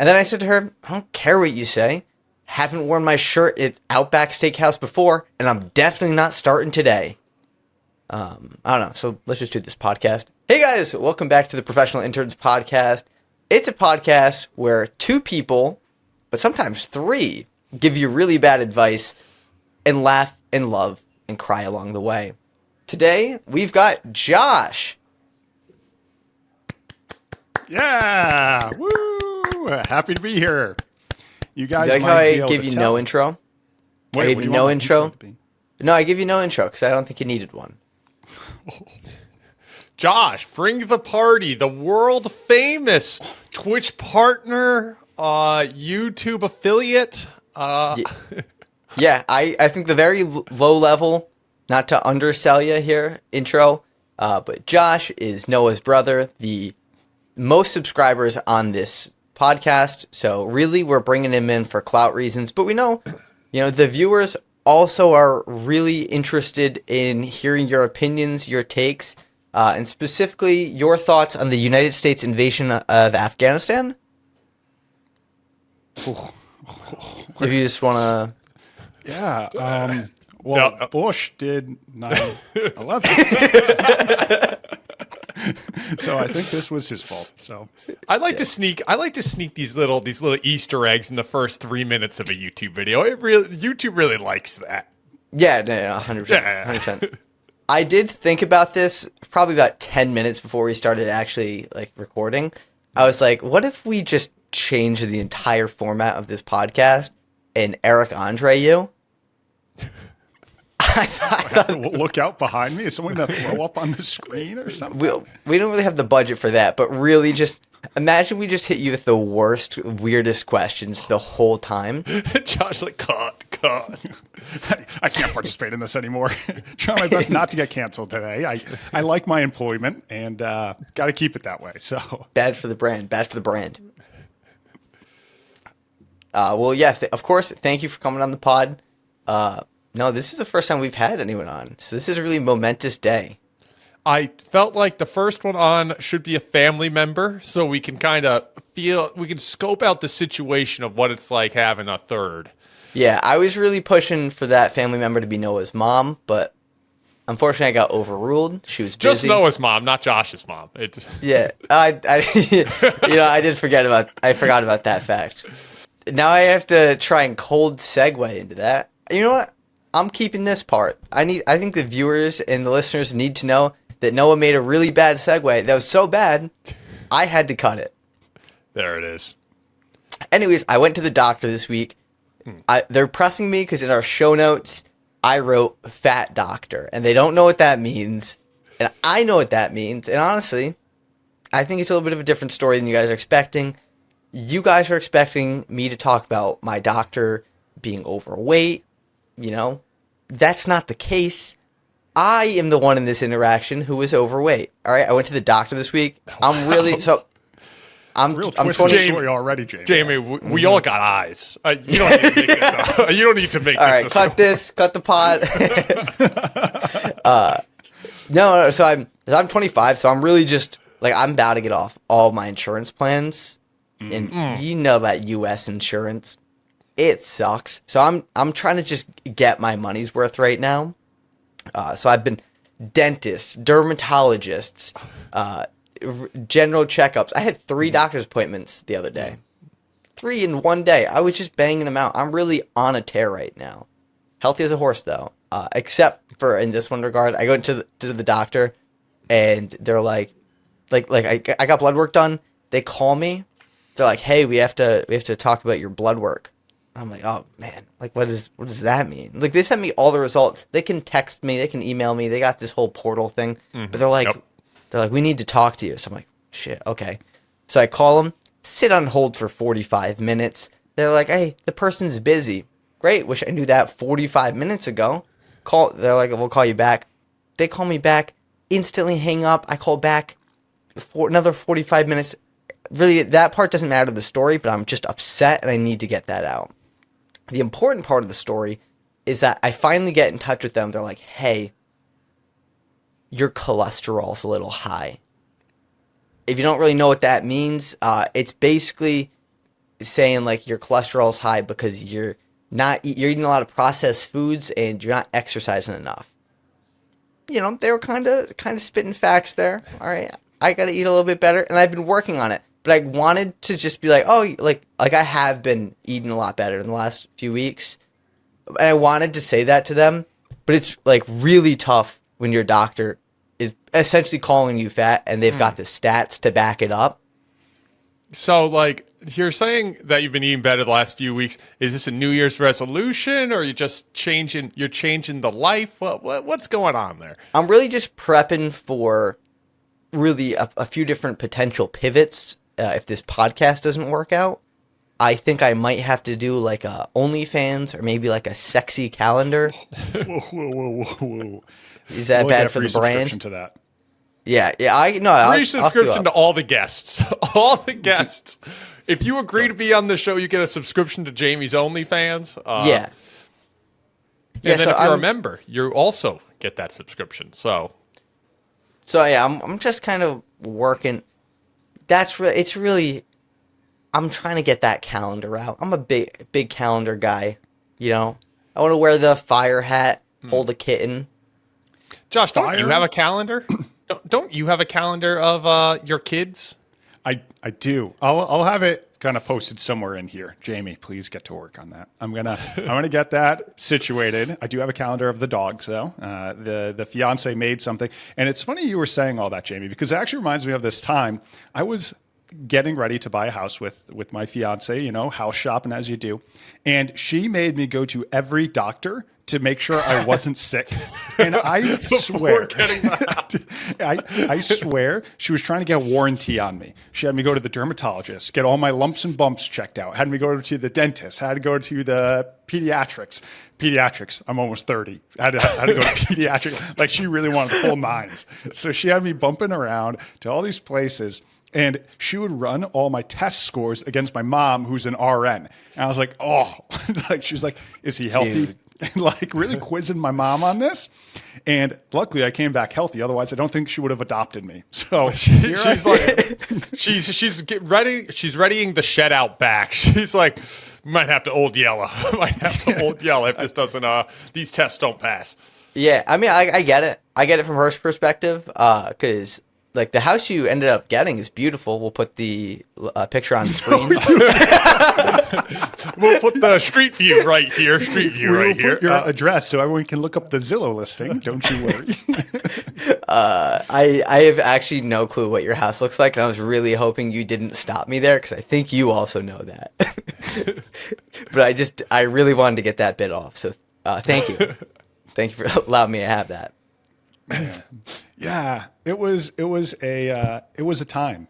And then I said to her, I don't care what you say. Haven't worn my shirt at Outback Steakhouse before, and I'm definitely not starting today. I don't know. So let's just do this podcast. Hey guys, welcome back to the Professional Interns Podcast. It's a podcast where two people, but sometimes three, give you really bad advice and laugh and love and cry along the way. Today, we've got Josh. Yeah! Woo! Happy to be here. You guys like might how be I able give to you tell. no intro? Wait, I gave what you do no want my intro? to be? No, I give you no intro because I don't think you needed one. Josh, bring the party, the world famous Twitch partner, YouTube affiliate. Yeah, I think the very low level, not to undersell you here, intro, but Josh is Noah's brother, the most subscribers on this podcast. So really, we're bringing him in for clout reasons. But we know, the viewers also are really interested in hearing your opinions, your takes, and specifically your thoughts on the United States invasion of Afghanistan. If you just want to... Yeah. Bush did 9/11. So I think this was his fault. So I like to sneak these little Easter eggs in the first 3 minutes of a YouTube video. YouTube really likes that. Yeah, no, 100%. Yeah. 100%. I did think about this probably about 10 minutes before we started actually recording. I was like, what if we just change the entire format of this podcast and Eric Andre you? I thought look out behind me. Is someone going to throw up on the screen or something? we don't really have the budget for that, but really just imagine we just hit you with the worst, weirdest questions the whole time. Josh, cut. I can't participate in this anymore. Trying my best not to get canceled today. I like my employment and got to keep it that way. So bad for the brand. Well, yeah, of course. Thank you for coming on the pod. No, this is the first time we've had anyone on, so this is a really momentous day. I felt like the first one on should be a family member, so we can we can scope out the situation of what it's like having a third. Yeah, I was really pushing for that family member to be Noah's mom, but unfortunately I got overruled. She was busy. Just Noah's mom, not Josh's mom. Yeah, I forgot about that fact. Now I have to try and cold segue into that. You know what? I'm keeping this part. I think the viewers and the listeners need to know that Noah made a really bad segue. That was so bad, I had to cut it. There it is. Anyways, I went to the doctor this week. They're pressing me because in our show notes, I wrote fat doctor. And they don't know what that means. And I know what that means. And honestly, I think it's a little bit of a different story than you guys are expecting. You guys are expecting me to talk about my doctor being overweight. That's not the case. I am the one in this interaction who is overweight. All right, I went to the doctor this week. I'm really I'm real I'm twist 20 story already, Jamie. Jamie, we all got eyes. You don't need to make this up. You don't need to make All this right, cut this. Cut the pod. No. So I'm 25. So I'm really just I'm about to get off all my insurance plans, and that U.S. insurance, it sucks. So I'm trying to just get my money's worth right now. So I've been dentists, dermatologists, general checkups. I had 3 doctor's appointments the other day. 3 in one day. I was just banging them out. I'm really on a tear right now. Healthy as a horse, though. Except for in this one regard, I go to the doctor, and they're like I got blood work done. They call me. They're like, "Hey, we have to talk about your blood work." I'm like, "Oh man, what does that mean?" They sent me all the results. They can text me, they can email me. They got this whole portal thing, but they're like, "We need to talk to you." So I'm like, "Shit, okay." So I call them, sit on hold for 45 minutes. They're like, "Hey, the person's busy." Great, wish I knew that 45 minutes ago. They're like, "We'll call you back." They call me back, instantly hang up. I call back for another 45 minutes. Really, that part doesn't matter to the story, but I'm just upset and I need to get that out. The important part of the story is that I finally get in touch with them. They're like, "Hey, your cholesterol's a little high." If you don't really know what that means, it's basically saying like your cholesterol's high because you're eating a lot of processed foods and you're not exercising enough. You know, they were kind of spitting facts there. All right, I got to eat a little bit better, and I've been working on it. But I wanted to just be like, oh, like I have been eating a lot better in the last few weeks. And I wanted to say that to them, but it's like really tough when your doctor is essentially calling you fat and they've got the stats to back it up. So, like, you're saying that you've been eating better the last few weeks. Is this a New Year's resolution, or are you just changing the life? What's going on there? I'm really just prepping for really a few different potential pivots if this podcast doesn't work out. I think I might have to do like a OnlyFans or maybe like a sexy calendar. Whoa. Is that bad for the brand? To that. Yeah. Free subscription to all the guests. All the guests. If you agree to be on the show, you get a subscription to Jamie's OnlyFans. Yeah. And then if you're a member, you also get that subscription. So yeah, I'm just kind of working. It's really. I'm trying to get that calendar out. I'm a big calendar guy. You know, I want to wear the fire hat, hold a kitten. Josh, don't you have a calendar? Don't you have a calendar of your kids? I do. I'll have it kind of posted somewhere in here. Jamie, please get to work on that. I'm gonna get that situated. I do have a calendar of the dogs though. The fiance made something, and it's funny you were saying all that, Jamie, because it actually reminds me of this time I was getting ready to buy a house with my fiance, you know, house shopping as you do. And she made me go to every doctor to make sure I wasn't sick. And I swear, I swear she was trying to get a warranty on me. She had me go to the dermatologist, get all my lumps and bumps checked out, had me go to the dentist, had to go to the pediatrics. I'm almost 30. I had to go to pediatrics. Like, she really wanted the full nines. So she had me bumping around to all these places. And she would run all my test scores against my mom, who's an RN. And I was like, oh, like, she's like, is he healthy? Dude. And like really quizzing my mom on this. And luckily I came back healthy. Otherwise, I don't think she would have adopted me. So she's readying the shed out back. She's like, might have to old yellow. If this doesn't, these tests don't pass. Yeah. I mean, I get it. I get it from her perspective. 'Cause like the house you ended up getting is beautiful. We'll put the picture on screen. We'll put the street view right here. We'll put your address so everyone can look up the Zillow listing. Don't you worry. I have actually no clue what your house looks like, and I was really hoping you didn't stop me there because I think you also know that. But I really wanted to get that bit off. So thank you. Thank you for allowing me to have that. Yeah, it was a time.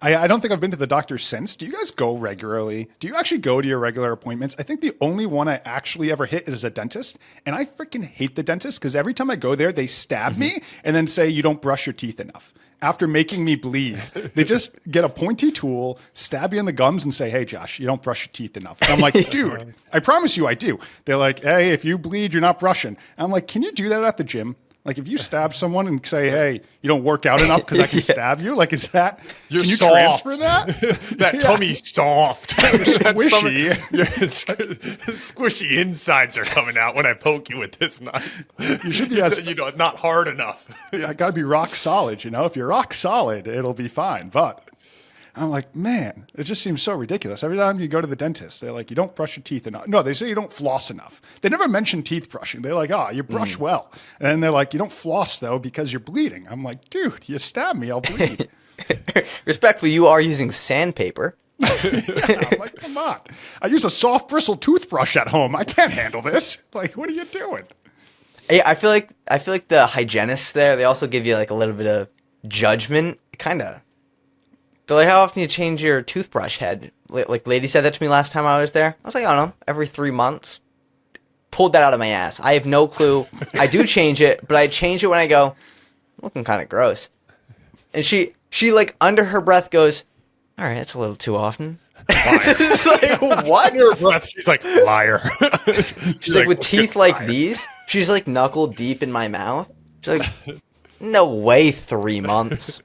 I don't think I've been to the doctor since. Do you guys go regularly? Do you actually go to your regular appointments? I think the only one I actually ever hit is a dentist, and I freaking hate the dentist because every time I go there, they stab me and then say you don't brush your teeth enough. After making me bleed, they just get a pointy tool, stab you in the gums, and say, "Hey, Josh, you don't brush your teeth enough." And I'm like, "Dude, I promise you, I do." They're like, "Hey, if you bleed, you're not brushing." And I'm like, "Can you do that at the gym?" Like, if you stab someone and say, "Hey, you don't work out enough because I can stab you," like, is that? You're can you soft. transfer that? That tummy's soft, squishy. Squishy insides are coming out when I poke you with this knife. You should be not hard enough. I got to be rock solid. You know, if you're rock solid, it'll be fine. But I'm like, man, it just seems so ridiculous. Every time you go to the dentist, they're like, you don't brush your teeth enough. No, they say you don't floss enough. They never mention teeth brushing. They're like, oh, you brush well. And then they're like, you don't floss, though, because you're bleeding. I'm like, dude, you stab me, I'll bleed. Respectfully, you are using sandpaper. Yeah, I'm like, come on. I use a soft bristle toothbrush at home. I can't handle this. Like, what are you doing? Yeah, I feel like the hygienists there, they also give you like a little bit of judgment, kind of. They're like, how often do you change your toothbrush head? Like, lady said that to me last time I was there. I was like, I don't know, every 3 months. Pulled that out of my ass. I have no clue. I do change it, but I change it when I go, looking kind of gross. And she like under her breath goes, all right, that's a little too often. Like, what? Under her breath, she's like, liar. She's like, with teeth like these, she's like knuckle deep in my mouth. She's like, no way 3 months.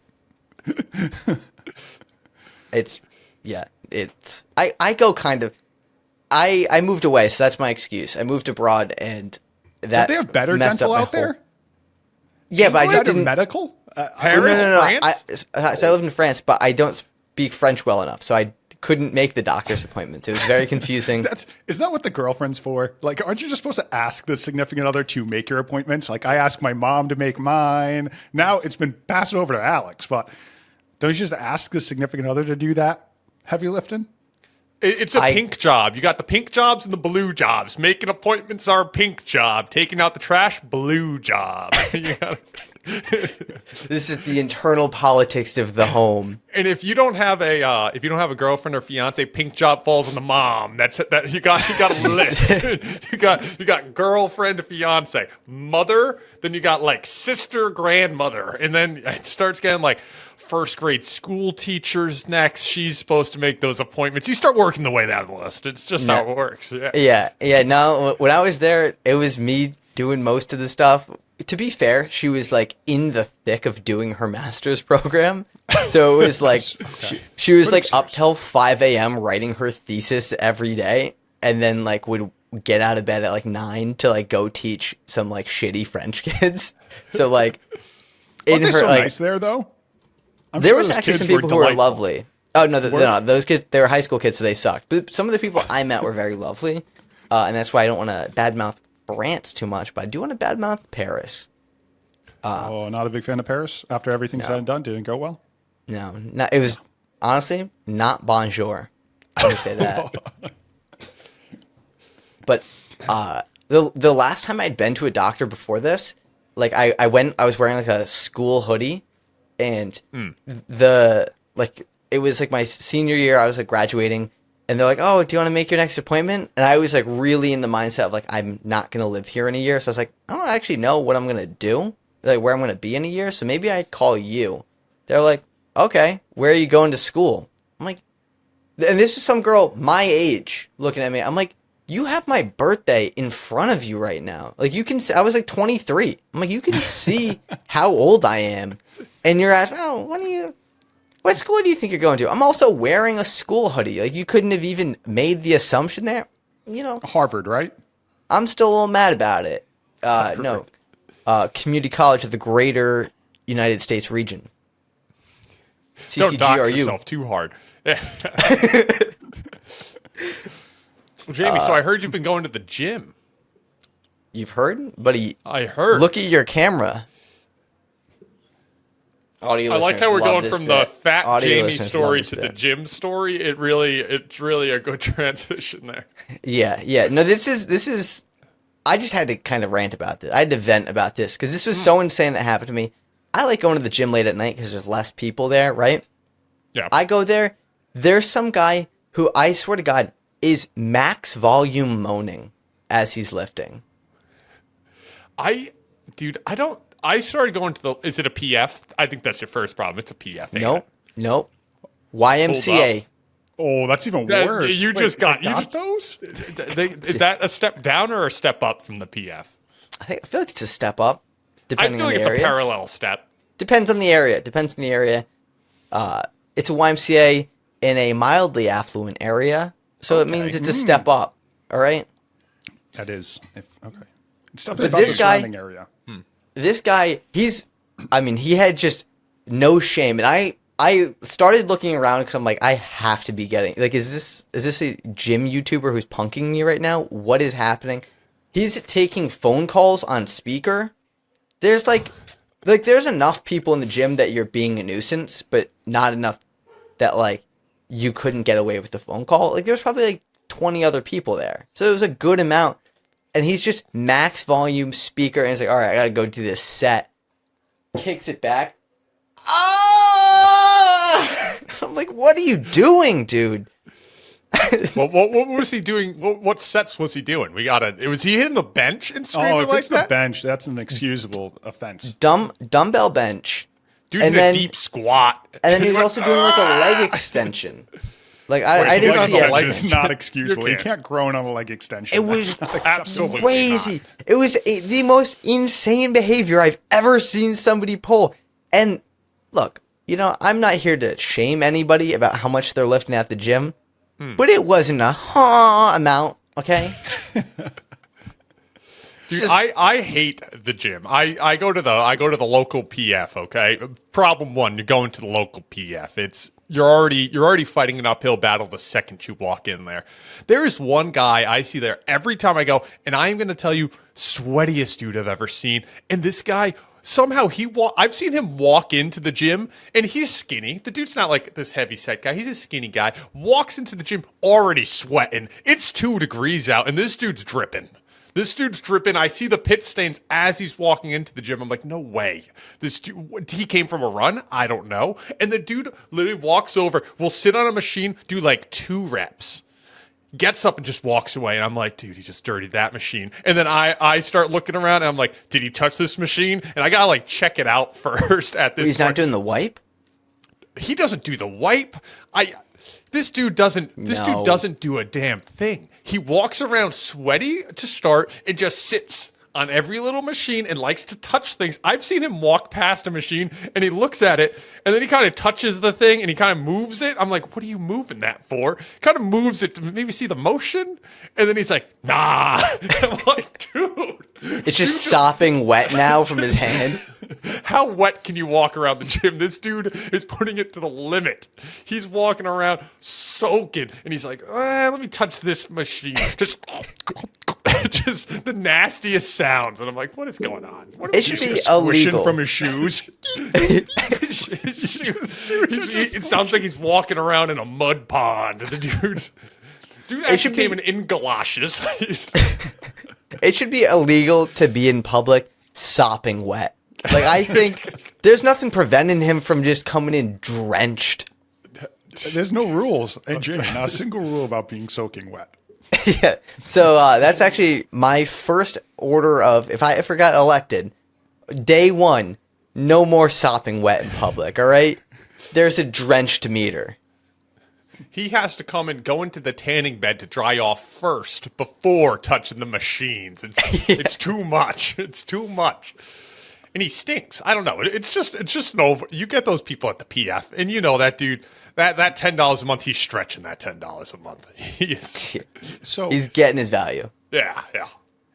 It's yeah, it's I go kind of. I moved away, so that's my excuse. I moved abroad, and that Don't they have better messed dental up my out there? whole- Yeah, but I just Better didn't. medical. Paris, No. France? So I live in France, but I don't speak French well enough, so I couldn't make the doctor's appointments. It was very confusing. Isn't that what the girlfriend's for? Like, aren't you just supposed to ask the significant other to make your appointments? Like, I asked my mom to make mine. Now it's been passed over to Alex, but don't you just ask the significant other to do that heavy lifting? It's a pink job. You got the pink jobs and the blue jobs. Making appointments are a pink job. Taking out the trash, blue job. You gotta- This is the internal politics of the home. And if you don't have a girlfriend or fiance, pink job falls on the mom. That's that you got a list. you got girlfriend, fiance, mother, then you got like sister, grandmother, and then it starts getting like first grade school teachers next. She's supposed to make those appointments. You start working the way down the list. It's just how it works. Yeah. No, when I was there, it was me doing most of the stuff. To be fair, she was like in the thick of doing her master's program. So it was like, she was like up till 5 a.m. writing her thesis every day. And then like would get out of bed at like 9 to like go teach some like shitty French kids. So like Aren't they so nice there though? There was actually some people who were lovely. Oh, no, those kids, they were high school kids, so they sucked. But some of the people I met were very lovely. And that's why I don't want to badmouth France too much, but I do want to badmouth Paris. Not a big fan of Paris? After everything's said and done, didn't go well? No, it was honestly not bonjour. I would say that. But the last time I'd been to a doctor before this, like I was wearing like a school hoodie, and it was like my senior year. I was like graduating, and they're like, "Oh, do you want to make your next appointment?" And I was like really in the mindset of like I'm not gonna live here in a year, so I was like, I don't actually know what I'm gonna do, like where I'm gonna be in a year. So maybe I'd call you. They're like, "Okay, where are you going to school?" I'm like, and this is some girl my age looking at me. I'm like, you have my birthday in front of you right now. Like you can see, I was like 23. I'm like, you can see how old I am. And you're asking, what school do you think you're going to? I'm also wearing a school hoodie. Like you couldn't have even made the assumption there. You know, Harvard, right? I'm still a little mad about it. No, community college of the greater United States region. Don't dox CCGRU. yourself too hard. Well, Jamie, so I heard you've been going to the gym. You've heard, buddy? I heard. Look at your camera. Audio I like how we're going from the fat Audio Jamie story to the gym story. It's really a good transition there. Yeah. No, this is. I just had to kind of rant about this. I had to vent about this because this was so insane that happened to me. I like going to the gym late at night because there's less people there, right? Yeah. I go there. There's some guy who I swear to God is max volume moaning as he's lifting. I started going to is it a PF? I think that's your first problem. It's a PF. Nope. YMCA. Oh, that's even worse. You Wait, just got those? Is that a step down or a step up from the PF? I feel like it's a step up. I feel like it's a parallel step. Depends on the area. It's a YMCA in a mildly affluent area, so it means it's a step up. All right. That is okay. It's definitely But about this the guy, surrounding area. This guy, he had just no shame, and I started looking around because I'm like, I have to be getting like, is this a gym YouTuber who's punking me right now? What is happening? He's taking phone calls on speaker. There's like there's enough people in the gym that you're being a nuisance, but not enough that like you couldn't get away with the phone call. Like there's probably like 20 other people there, so it was a good amount. And he's just max volume speaker, and he's like, all right, I gotta go do this set. Kicks it back. Ah! I'm like, what are you doing, dude? What was he doing? What sets was he doing? Was he hitting the bench and screaming if like it's that? the bench, that's an excusable offense. Dumbbell bench. Dude did a deep squat. And then he was also doing like a leg extension. Like I didn't see it. it. It's not excusable. You can't groan on a leg extension. It was absolutely crazy. not. It was the most insane behavior I've ever seen somebody pull. And look, I'm not here to shame anybody about how much they're lifting at the gym, but it wasn't a amount, okay? Dude, I hate the gym. I go to the local PF, okay? Problem one, you're going to the local PF. You're already fighting an uphill battle the second you walk in there. There is one guy I see there every time I go, and I am going to tell you, sweatiest dude I've ever seen. And this guy, somehow I've seen him walk into the gym, and he's skinny. The dude's not like this heavy set guy. He's a skinny guy. Walks into the gym already sweating. It's 2 degrees out, and this dude's dripping. I see the pit stains as he's walking into the gym. I'm like, no way. This dude, he came from a run? I don't know. And the dude literally walks over, will sit on a machine, do like 2 reps, gets up and just walks away. And I'm like, dude, he just dirtied that machine. And then I start looking around and I'm like, did he touch this machine? And I gotta like check it out first at this He's point. not doing the wipe? He doesn't do the wipe. This dude doesn't do a damn thing. He walks around sweaty to start and just sits on every little machine and likes to touch things. I've seen him walk past a machine and he looks at it and then he kind of touches the thing and he kind of moves it. I'm like, what are you moving that for? Kind of moves it to maybe see the motion. And then he's like, nah. And I'm like, dude. It's just sopping wet now from his hand. How wet can you walk around the gym? This dude is putting it to the limit. He's walking around soaking, and he's like, let me touch this machine. Just the nastiest sounds. And I'm like, what is going on? It should be illegal. From his shoes. It sounds like he's walking around in a mud pond. The dude actually came in galoshes. It should be illegal to be in public sopping wet. Like, I think there's nothing preventing him from just coming in drenched. There's no rules. Hey, Jimmy, not a single rule about being soaking wet. Yeah. So that's actually my first order of, if I ever got elected, day 1, no more sopping wet in public, all right? There's a drenched meter. He has to come and go into the tanning bed to dry off first before touching the machines. It's too much. It's too much. And he stinks. I don't know. It's just no. You get those people at the PF, and you know that dude. That $10 a month, he's stretching that $10 a month. He is. So he's getting his value. Yeah.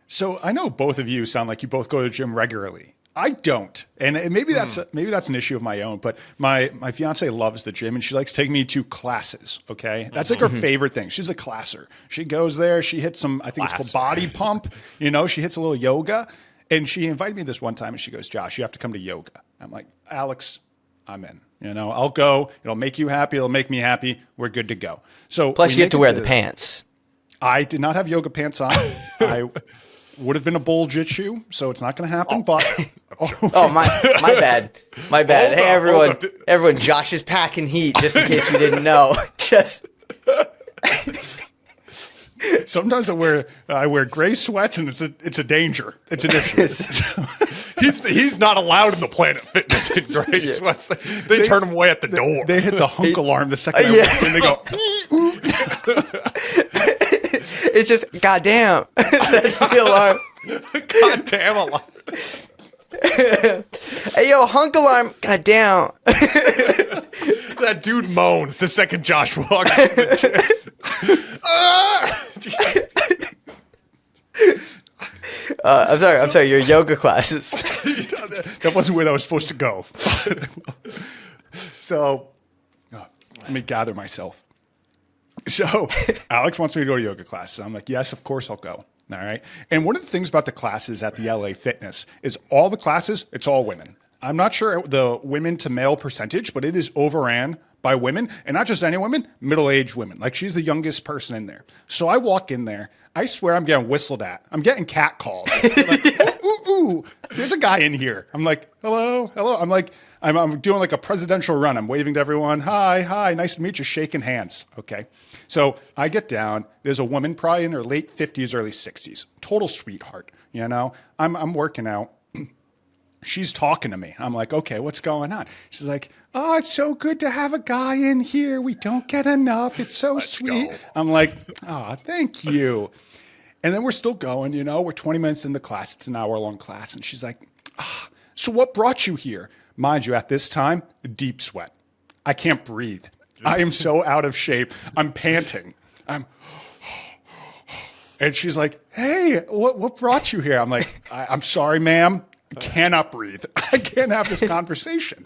So I know both of you sound like you both go to the gym regularly. I don't, and maybe that's an issue of my own. But my fiance loves the gym, and she likes taking me to classes. Okay, that's like her favorite thing. She's a classer. She goes there. She hits some. I think it's called body pump. She hits a little yoga. And she invited me this one time, and she goes, Josh, you have to come to yoga. I'm like, Alex, I'm in. I'll go. It'll make you happy. It'll make me happy. We're good to go. So plus, you have to wear the pants. I did not have yoga pants on. I would have been a bull jitsu, so it's not going to happen. But my bad. My bad. Hey, everyone, Josh is packing heat, just in case you didn't know. Sometimes I wear gray sweats, and it's a danger. It's an issue. He's not allowed in the Planet Fitness in gray sweats. They turn him away at the door. They hit the hunk alarm the second I walk in. They go. It's just goddamn. That's the alarm. Goddamn alarm. Hey yo, hunk alarm. Goddamn. That dude moans the second Josh walks in the gym. I'm sorry, your yoga classes. That wasn't where that was supposed to go. So, let me gather myself. So, Alex wants me to go to yoga classes. I'm like, yes, of course I'll go. All right. And one of the things about the classes at the LA Fitness is all the classes, it's all women. I'm not sure the women to male percentage, but it is overran by women, and not just any women, middle-aged women. Like, she's the youngest person in there. So I walk in there. I swear I'm getting whistled at. I'm getting catcalled. Like, ooh, there's a guy in here. I'm like, hello. I'm like, I'm doing like a presidential run. I'm waving to everyone. Hi, nice to meet you, shaking hands. Okay. So I get down. There's a woman probably in her late 50s, early 60s. Total sweetheart, I'm working out. She's talking to me. I'm like, okay, what's going on? She's like, oh, it's so good to have a guy in here. We don't get enough. It's so sweet. Go. I'm like, oh, thank you. And then we're still going, we're 20 minutes in the class. It's an hour-long class. And she's like, so what brought you here? Mind you, at this time, deep sweat. I can't breathe. I am so out of shape. I'm panting. And she's like, hey, what brought you here? I'm like, I'm sorry, ma'am. I cannot breathe. I can't have this conversation.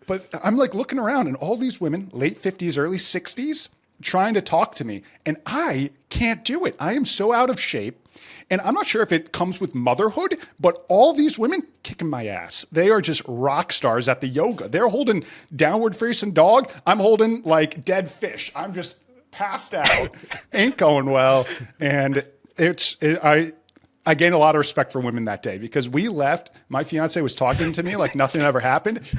But I'm like looking around and all these women, late 50s, early 60s, trying to talk to me. And I can't do it. I am so out of shape. And I'm not sure if it comes with motherhood, but all these women kicking my ass. They are just rock stars at the yoga. They're holding downward facing dog. I'm holding like dead fish. I'm just passed out. Ain't going well. And I gained a lot of respect for women that day because we left. My fiance was talking to me like nothing ever happened.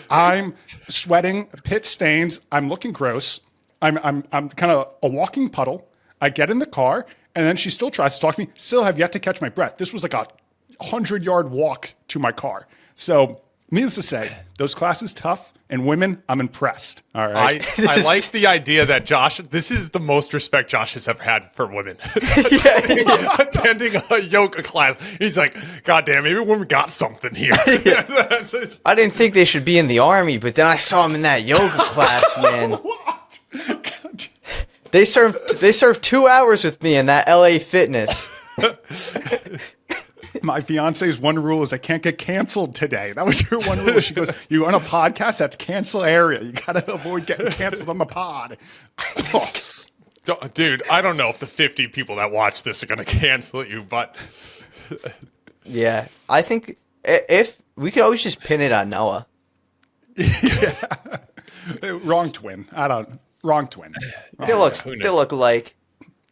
I'm sweating, pit stains. I'm looking gross. I'm kind of a walking puddle. I get in the car, and then she still tries to talk to me. Still have yet to catch my breath. This was like a 100-yard walk to my car. So, needless to say, those classes tough, and women, I'm impressed. All right. I like the idea that Josh, this is the most respect Josh has ever had for women. Attending a yoga class. He's like, God damn, maybe women got something here. I didn't think they should be in the army, but then I saw them in that yoga class, man. What? They served 2 hours with me in that LA Fitness. My fiance's one rule is I can't get canceled today. That was her one rule. She goes, you on a podcast, that's cancel area. You got to avoid getting canceled on the pod. Oh. Dude, I don't know if the 50 people that watch this are going to cancel you, but... Yeah, I think if we could always just pin it on Noah. Yeah. Wrong twin. Wrong twin. They look alike,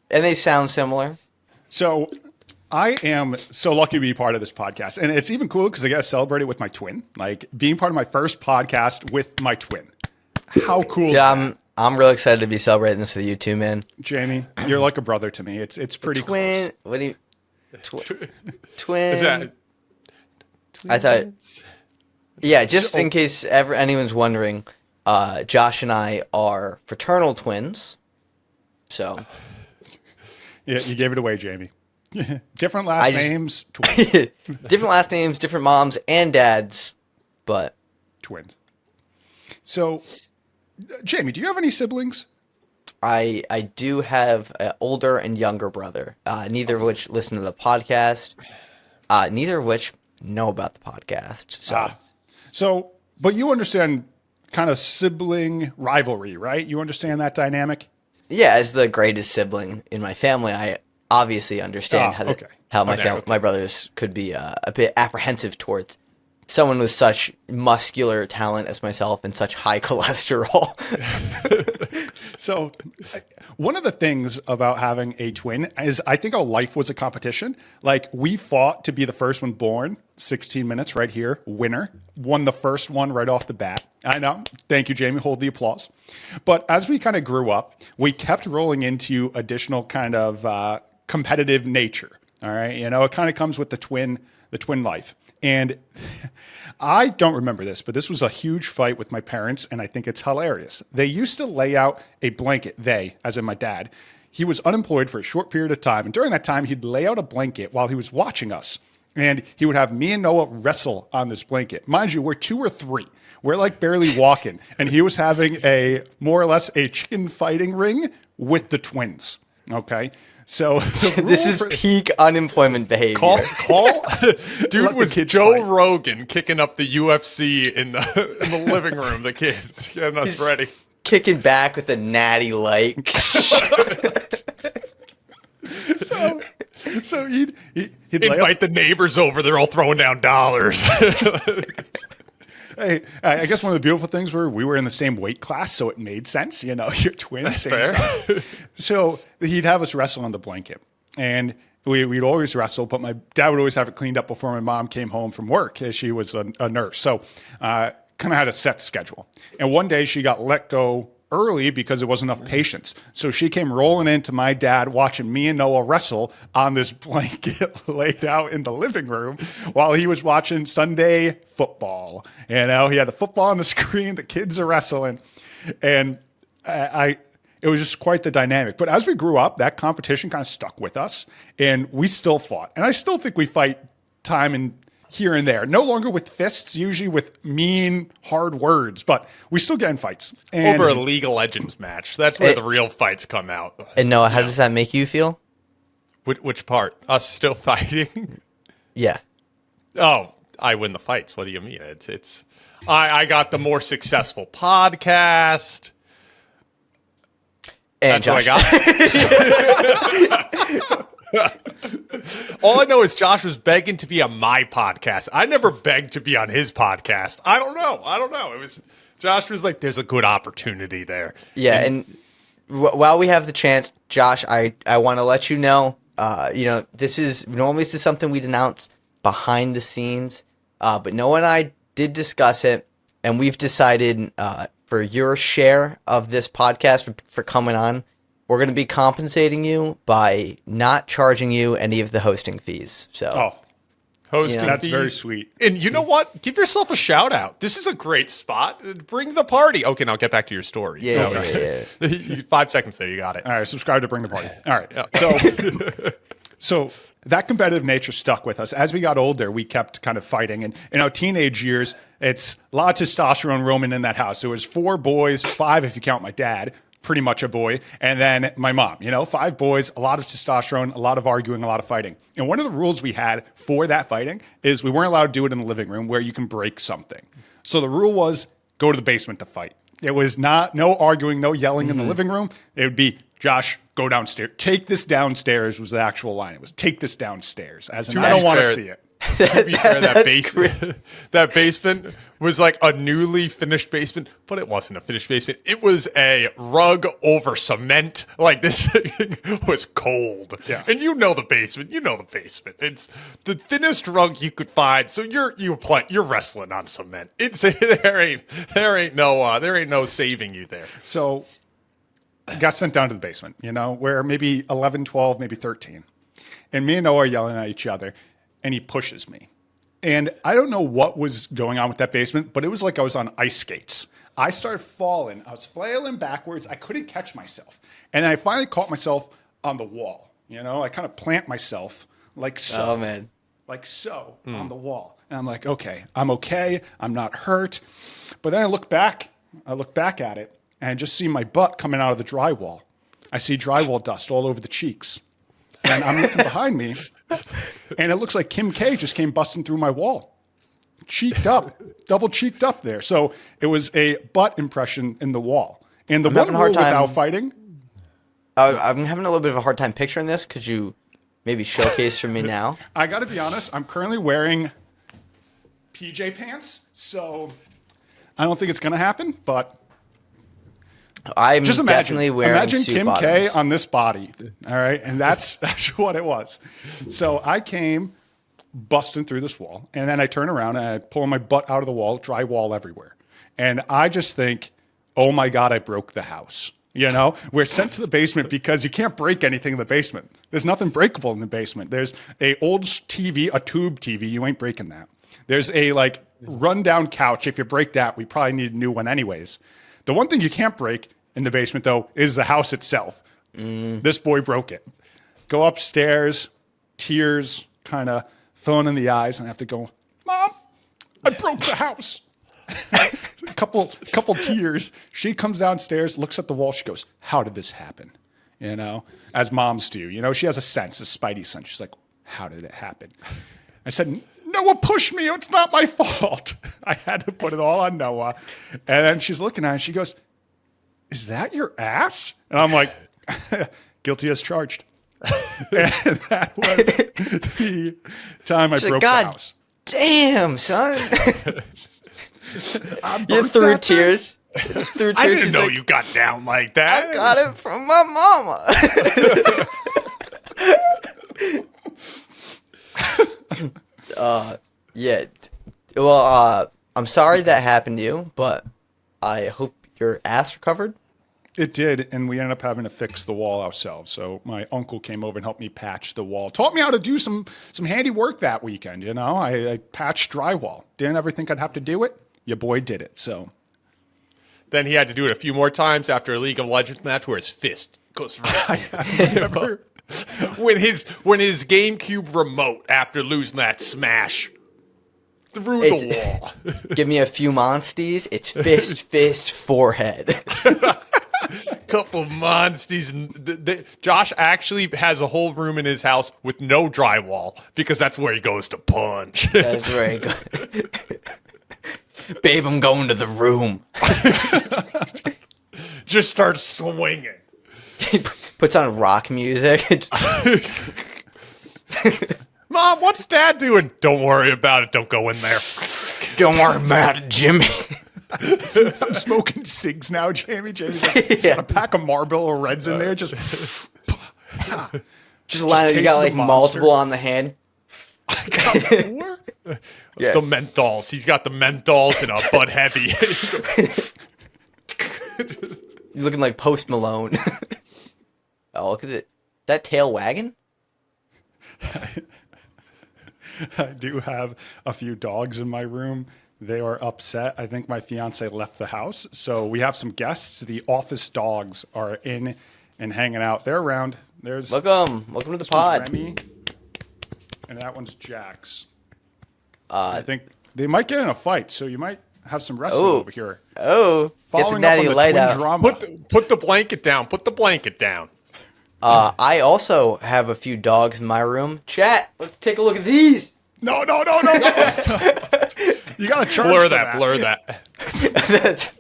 and they sound similar. So I am so lucky to be part of this podcast. And it's even cool because I get to celebrate it with my twin. Like being part of my first podcast with my twin. How cool is that? I'm really excited to be celebrating this with you too, man. Jamie, you're like a brother to me. It's pretty twin. close. What do you... twin. Is that... I thought... Yeah, just in case anyone's wondering, Josh and I are fraternal twins. So... Yeah, you gave it away, Jamie. Different last names, twins. Different last names, different moms and dads, but... Twins. So, Jamie, do you have any siblings? I do have an older and younger brother, neither of which listen to the podcast, neither of which know about the podcast. So, but you understand kind of sibling rivalry, right? You understand that dynamic? Yeah, as the greatest sibling in my family, I obviously understand how my brothers could be a bit apprehensive towards someone with such muscular talent as myself and such high cholesterol. So one of the things about having a twin is I think our life was a competition. Like we fought to be the first one born, 16 minutes right here, winner, won the first one right off the bat. I know. Thank you, Jamie. Hold the applause. But as we kind of grew up, we kept rolling into additional kind of competitive nature. All right. You know, it kind of comes with the twin life. And I don't remember this, but this was a huge fight with my parents, and I think it's hilarious. They used to lay out a blanket, as in my dad. He was unemployed for a short period of time, and during that time, he'd lay out a blanket while he was watching us, and he would have me and Noah wrestle on this blanket. Mind you, we're 2 or 3. We're like barely walking, and he was having more or less a chicken fighting ring with the twins, okay? So this is peak unemployment behavior. Call dude was Joe Rogan kicking up the UFC in the living room. The kids getting us ready, kicking back with a natty light. So he'd invite the neighbors over. They're all throwing down dollars. Hey, I guess one of the beautiful things we were in the same weight class, so it made sense. You know, you're twins, same size. So he'd have us wrestle on the blanket, and we'd always wrestle. But my dad would always have it cleaned up before my mom came home from work, as she was a nurse. So kind of had a set schedule. And one day she got let go early because there wasn't enough patience. So she came rolling into my dad watching me and Noah wrestle on this blanket laid out in the living room while he was watching Sunday football. You know, he had the football on the screen, the kids are wrestling. And it was just quite the dynamic. But as we grew up, that competition kind of stuck with us and we still fought. And I still think we fight time and here and there. No longer with fists, usually with mean, hard words, but we still get in fights. And Over a League of Legends match. That's where the real fights come out. And Noah, how does that make you feel? Which part? Us still fighting? Yeah. Oh, I win the fights. What do you mean? I got the more successful podcast. And That's Josh. what I got. All I know is Josh was begging to be on my podcast. I never begged to be on his podcast. I don't know. It was Josh was like, "There's a good opportunity there." Yeah, and while we have the chance, Josh, I want to let you know, this is something we'd announce behind the scenes, but Noah and I did discuss it, and we've decided for your share of this podcast for coming on, we're going to be compensating you by not charging you any of the hosting fees. So, Hosting that's fees. very sweet. And you know what? Give yourself a shout out. This is a great spot. Bring the party. Okay, now get back to your story. Yeah. 5 seconds there. You got it. All right, subscribe to Bring the Party. All right. So that competitive nature stuck with us. As we got older, we kept kind of fighting. And in our teenage years, it's a lot of testosterone roaming in that house. There was 4 boys, 5 if you count my dad, pretty much a boy, and then my mom. 5 boys, a lot of testosterone, a lot of arguing, a lot of fighting. And one of the rules we had for that fighting is we weren't allowed to do it in the living room where you can break something. So the rule was go to the basement to fight. It was no arguing, no yelling in the living room. It would be, Josh, go downstairs. Take this downstairs was the actual line. It was take this downstairs. As in, I don't want to see it. To be fair, that basement was like a newly finished basement, but it wasn't a finished basement. It was a rug over cement. Like, this thing was cold. Yeah. And the basement. It's the thinnest rug you could find. So you're wrestling on cement. There ain't no saving you there. So I got sent down to the basement, where maybe 11, 12, maybe 13. And me and Noah are yelling at each other. And he pushes me. And I don't know what was going on with that basement, but it was like I was on ice skates. I started falling. I was flailing backwards. I couldn't catch myself. And then I finally caught myself on the wall. I kind of plant myself like so. Oh, man. Like so on the wall. And I'm like, okay. I'm not hurt. But then I look back at it, and I just see my butt coming out of the drywall. I see drywall dust all over the cheeks. And I'm looking behind me, and it looks like Kim K just came busting through my wall. Cheeked up, double cheeked up there. So it was a butt impression in the wall. And the one rule without fighting. I'm having a little bit of a hard time picturing this. Could you maybe showcase for me now? I got to be honest, I'm currently wearing PJ pants, so I don't think it's going to happen, but I'm just definitely wearing suit Kim bottoms. K on this body, all right? And that's what it was. So I came busting through this wall, and then I turn around and I pull my butt out of the wall, drywall everywhere. And I just think, oh my God, I broke the house. We're sent to the basement because you can't break anything in the basement. There's nothing breakable in the basement. There's a old TV, a tube TV. You ain't breaking that. There's a rundown couch. If you break that, we probably need a new one anyways. The one thing you can't break in the basement, though, is the house itself. This boy broke it. Go upstairs, tears kind of filling in the eyes, and I have to go, Mom, I broke the house. A couple tears. She comes downstairs, looks at the wall. She goes, how did this happen? As moms do. She has a sense, a spidey sense. She's like, how did it happen? I said, Noah pushed me. It's not my fault. I had to put it all on Noah. And then she's looking at it and she goes, is that your ass? And I'm like, guilty as charged. And that was the time I broke the house. Damn, son. You threw tears. I didn't know you got down like that. I got it from my mama. Yeah. Well, I'm sorry that happened to you, but I hope your ass recovered. It did, and we ended up having to fix the wall ourselves. So my uncle came over and helped me patch the wall. Taught me how to do some handy work that weekend, I patched drywall. Didn't ever think I'd have to do it. Your boy did it, so. Then he had to do it a few more times after a League of Legends match where his fist goes right. when his GameCube remote after losing that Smash through the wall. Give me a few monsties. It's fist, forehead. Couple monsties. And Josh actually has a whole room in his house with no drywall because that's where he goes to punch. That's right. Babe, I'm going to the room. Just starts swinging. He puts on rock music. Mom, what's Dad doing? Don't worry about it. Don't go in there. Don't worry about it, Jimmy. I'm smoking cigs now, Jamie. Jamie's like, got a pack of Marlboro Reds in there. Just line up. You got like multiple on the hand. I got 4? Yeah. The menthols. He's got the menthols and a Bud Heavy. You're looking like Post Malone. Oh, look at it. That tail wagging? I do have a few dogs in my room. They are upset. I think my fiance left the house. So we have some guests. The office dogs are in and hanging out. They're around. There's Welcome to the pod. Remy, and that one's Jax. I think they might get in a fight, so you might have some wrestling over here. Oh, get the Following up natty on the light twin out. drama. Put the blanket down. Put the blanket down. I also have a few dogs in my room. Chat, let's take a look at these. No. You got to charge Blur for that. Blur that. That's...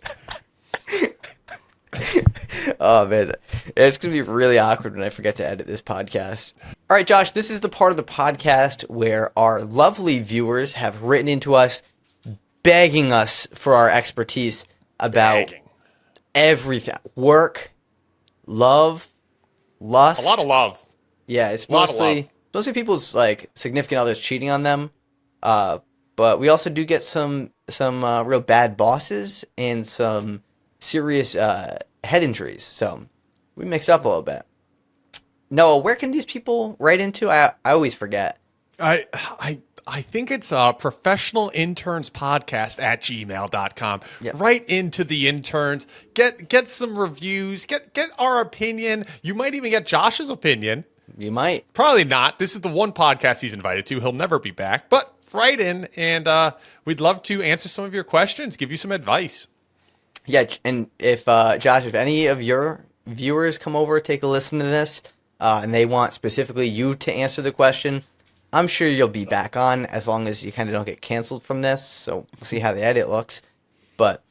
Oh, man. It's going to be really awkward when I forget to edit this podcast. All right, Josh, this is the part of the podcast where our lovely viewers have written into us, begging us for our expertise about everything. Work, love, lust. A lot of love. Yeah, it's A lot of love. mostly people's like significant others cheating on them. But we also do get some real bad bosses and some serious head injuries. So we mix it up a little bit. Noah, where can these people write into? I always forget. I think it's ProfessionalInternsPodcast at gmail.com. Yep. Right into the interns. Get some reviews. Get our opinion. You might even get Josh's opinion. You might. Probably not. This is the one podcast he's invited to. He'll never be back. But write in, and we'd love to answer some of your questions, give you some advice. Yeah, and if Josh, if any of your viewers come over, take a listen to this, and they want specifically you to answer the question, I'm sure you'll be back on as long as you kind of don't get canceled from this. So we'll see how the edit looks. But,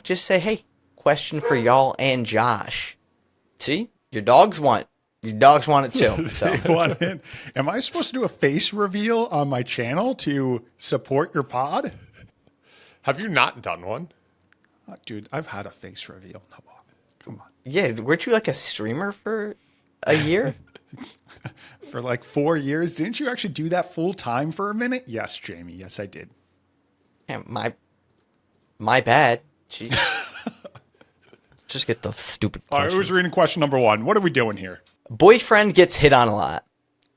just say, hey, question for y'all and Josh. See? Your dogs want it too. So. Am I supposed to do a face reveal on my channel to support your pod? Have you not done one? Dude, I've had a face reveal. Come on. Yeah, weren't you like a streamer for a year? For like 4 years. Didn't you actually do that full time for a minute? Yes, Jamie. Yes, I did. Yeah, my bad. Jeez. Just get the stupid question. All right, who's reading question number 1? What are we doing here? Boyfriend gets hit on a lot.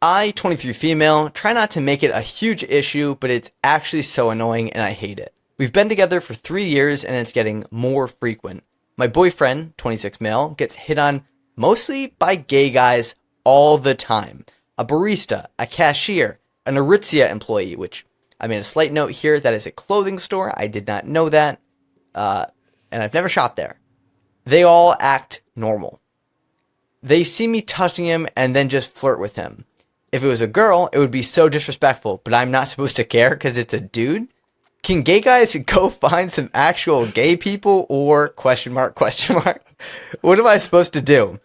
I, 23 female, try not to make it a huge issue, but it's actually so annoying and I hate it. We've been together for 3 years and it's getting more frequent. My boyfriend, 26 male, gets hit on mostly by gay guys all the time. A barista, a cashier, an Aritzia employee, which I made a slight note here, that is a clothing store. I did not know that. And I've never shopped there. They all act normal. They see me touching him and then just flirt with him. If it was a girl, it would be so disrespectful, but I'm not supposed to care because it's a dude. Can gay guys go find some actual gay people or ? What am I supposed to do?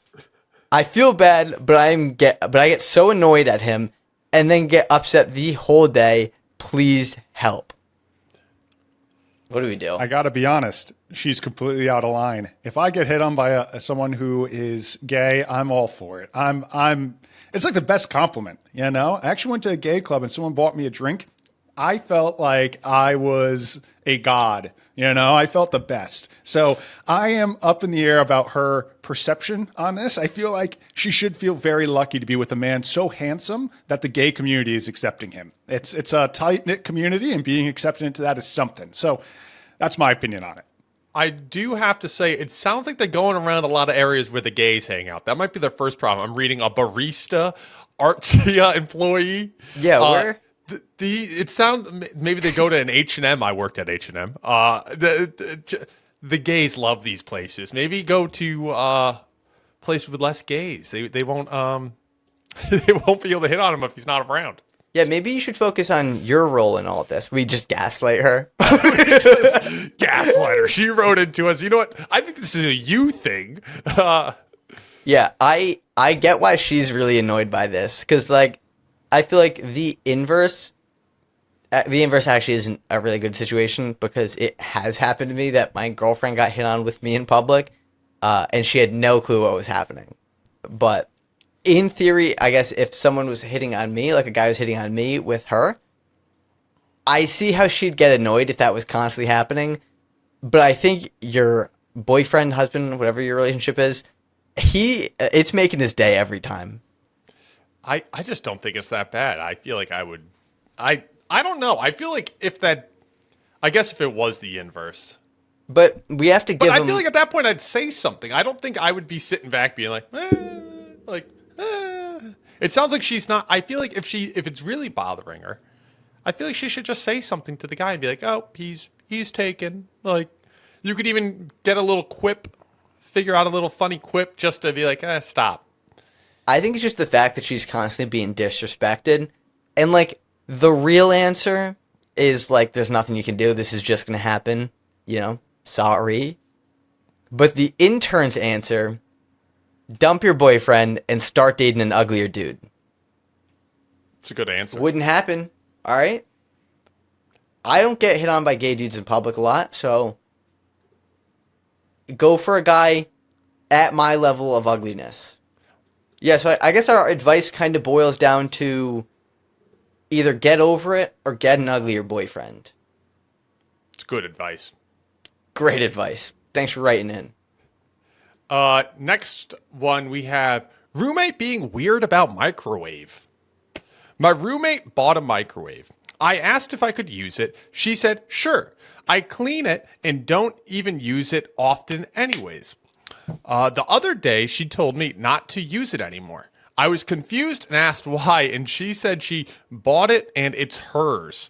I feel bad, but I get so annoyed at him and then get upset the whole day. Please help. What do we do? I got to be honest. She's completely out of line. If I get hit on by someone who is gay, I'm all for it. It's like the best compliment, I actually went to a gay club and someone bought me a drink. I felt like I was a god, I felt the best. So I am up in the air about her perception on this. I feel like she should feel very lucky to be with a man so handsome that the gay community is accepting him. It's a tight-knit community and being accepted into that is something. So that's my opinion on it. I do have to say, it sounds like they're going around a lot of areas where the gays hang out. That might be their first problem. I'm reading a barista, Aritzia employee. Yeah, where? It sound maybe they go to an H&M. I worked at H&M. The gays love these places. Maybe go to places with less gays. They won't they won't be able to hit on him if he's not around. Yeah, maybe you should focus on your role in all this. We just gaslight her. Gaslighter. She wrote into us. You know what? I think this is a you thing. Yeah, I get why she's really annoyed by this because like I feel like the inverse actually isn't a really good situation because it has happened to me that my girlfriend got hit on with me in public, and she had no clue what was happening. But in theory, I guess if someone was hitting on me, like a guy was hitting on me with her, I see how she'd get annoyed if that was constantly happening. But I think your boyfriend, husband, whatever your relationship is, it's making his day every time. I just don't think it's that bad. I feel like I would. I don't know. I feel like I guess if it was the inverse. But we have to give But I him... feel like at that point I'd say something. I don't think I would be sitting back being like. It sounds like she's not. I feel like if it's really bothering her, I feel like she should just say something to the guy and be like, "Oh, he's taken." Like, you could even get a little quip, figure out a little funny quip just to be like, stop. I think it's just the fact that she's constantly being disrespected. And, like, the real answer is, like, there's nothing you can do. This is just going to happen. You know? Sorry. But the intern's answer, dump your boyfriend and start dating an uglier dude. It's a good answer. Wouldn't happen. All right? I don't get hit on by gay dudes in public a lot, so go for a guy at my level of ugliness. Yeah, so I guess our advice kind of boils down to either get over it or get an uglier boyfriend. It's good advice. Great advice. Thanks for writing in. Next one we have roommate being weird about microwave. My roommate bought a microwave. I asked if I could use it. She said, sure. I clean it and don't even use it often anyways. The other day, she told me not to use it anymore. I was confused and asked why, and she said she bought it and it's hers.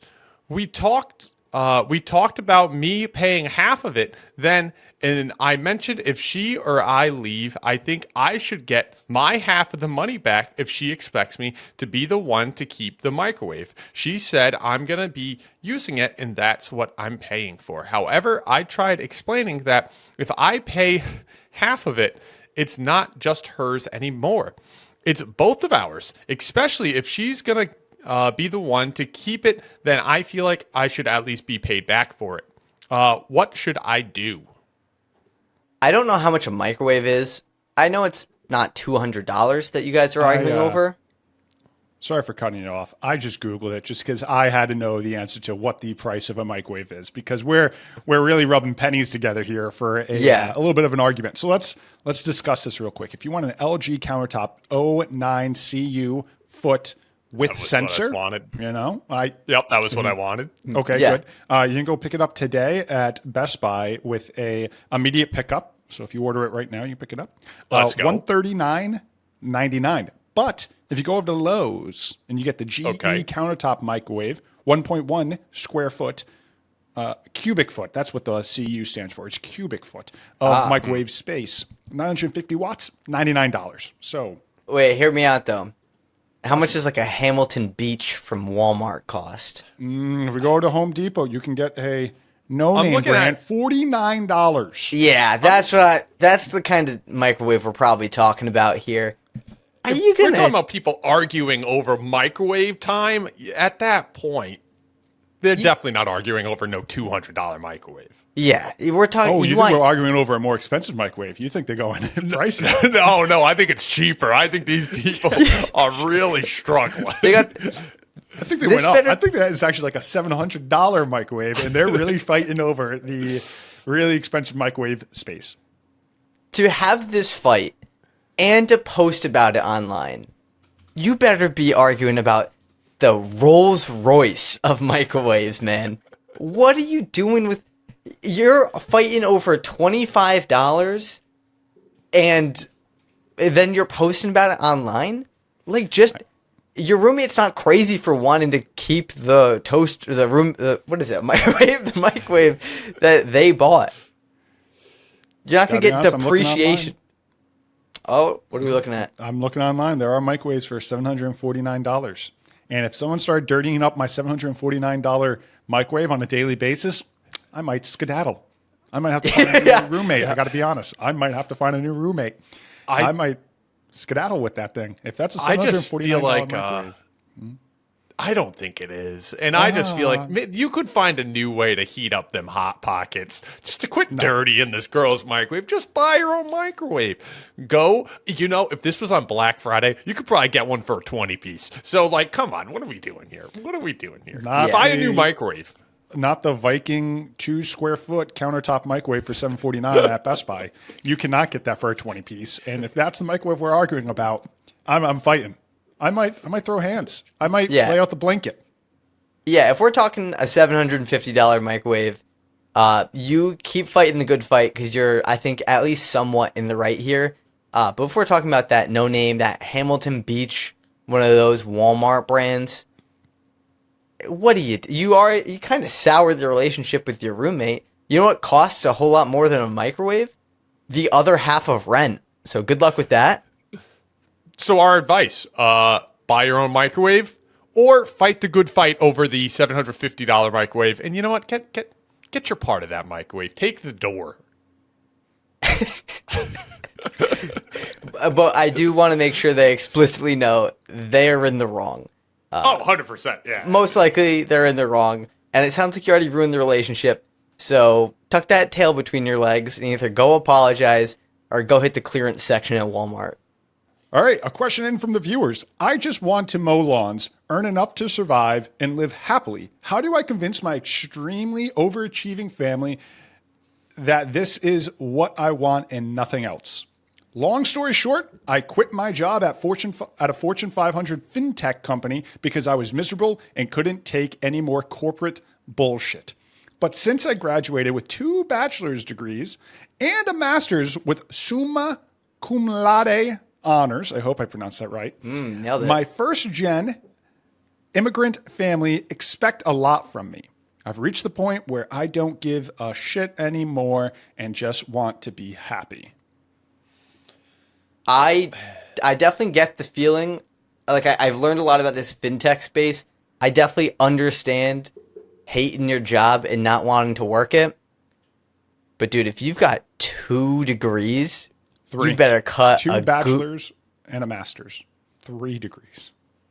We talked about me paying half of it then, and I mentioned if she or I leave, I think I should get my half of the money back if she expects me to be the one to keep the microwave. She said I'm going to be using it and that's what I'm paying for. However, I tried explaining that if I pay half of it, it's not just hers anymore. It's both of ours, especially if she's going to be the one to keep it, then I feel like I should at least be paid back for it. What should I do? I don't know how much a microwave is. I know it's not $200 that you guys are arguing over. Sorry for cutting you off. I just Googled it just because I had to know the answer to what the price of a microwave is because we're really rubbing pennies together here for a little bit of an argument. So let's discuss this real quick. If you want an LG countertop 09 CU foot with sensor, what I wanted. Yep, that was what I wanted. Okay, good. You can go pick it up today at Best Buy with a immediate pickup. So if you order it right now, you pick it up. Let's go. $139.99. But if you go over to Lowe's and you get the GE countertop microwave, 1.1 square foot, cubic foot. That's what the CU stands for. It's cubic foot of microwave space. 950 watts, $99. So wait, hear me out though. How much does like a Hamilton Beach from Walmart cost? If we go to Home Depot, you can get a no-name brand, $49. Yeah, that's the kind of microwave we're probably talking about here. We're talking about people arguing over microwave time. At that point, they're definitely not arguing over no $200 microwave. Yeah, we're talking. Oh, you think we're arguing over a more expensive microwave? You think they're going pricey? No, I think it's cheaper. I think these people are really struggling. I think they went up. I think that is actually like a $700 microwave, and they're really fighting over the really expensive microwave space. To have this fight and to post about it online, you better be arguing about the Rolls Royce of microwaves, man. What are you doing with... You're fighting over $25 and then you're posting about it online? Like, just your roommate's not crazy for wanting to keep the toaster, what is it, microwave, the microwave that they bought. You're not going to get depreciation. Oh, what are we looking at? I'm looking online. There are microwaves for $749. And if someone started dirtying up my $749 microwave on a daily basis, I might skedaddle. I might have to find a new roommate. Yeah. I got to be honest. I might have to find a new roommate. I might skedaddle with that thing. If that's a $749 microwave. I don't think it is. And I just feel like you could find a new way to heat up them Hot Pockets. Just to quit dirtying this girl's microwave, just buy your own microwave. Go, if this was on Black Friday, you could probably get one for a 20-piece. So, come on, what are we doing here? Buy a new microwave. Not the Viking 2 square foot countertop microwave for $749 at Best Buy. You cannot get that for a 20-piece. And if that's the microwave we're arguing about, I'm fighting. I might throw hands. I might lay out the blanket. Yeah, if we're talking a $750 microwave, you keep fighting the good fight because you're, I think, at least somewhat in the right here. But if we're talking about that no name, that Hamilton Beach, one of those Walmart brands, what do you do? You kind of soured the relationship with your roommate. You know what costs a whole lot more than a microwave? The other half of rent. So good luck with that. So our advice, buy your own microwave or fight the good fight over the $750 microwave. And you know what? Get your part of that microwave. Take the door. But I do want to make sure they explicitly know they're in the wrong. 100%. Yeah. Most likely they're in the wrong. And it sounds like you already ruined the relationship. So tuck that tail between your legs and either go apologize or go hit the clearance section at Walmart. All right, a question in from the viewers. I just want to mow lawns, earn enough to survive, and live happily. How do I convince my extremely overachieving family that this is what I want and nothing else? Long story short, I quit my job at a Fortune 500 fintech company because I was miserable and couldn't take any more corporate bullshit. But since I graduated with 2 bachelor's degrees and a master's with summa cum laude honors, I hope I pronounced that right. Nailed it. My first-gen immigrant family expect a lot from me. I've reached the point where I don't give a shit anymore and just want to be happy. I definitely get the feeling, I've learned a lot about this fintech space. I definitely understand hating your job and not wanting to work it. But dude, if you've got 2 degrees... 3. You better cut 2 bachelors and a master's. 3 degrees.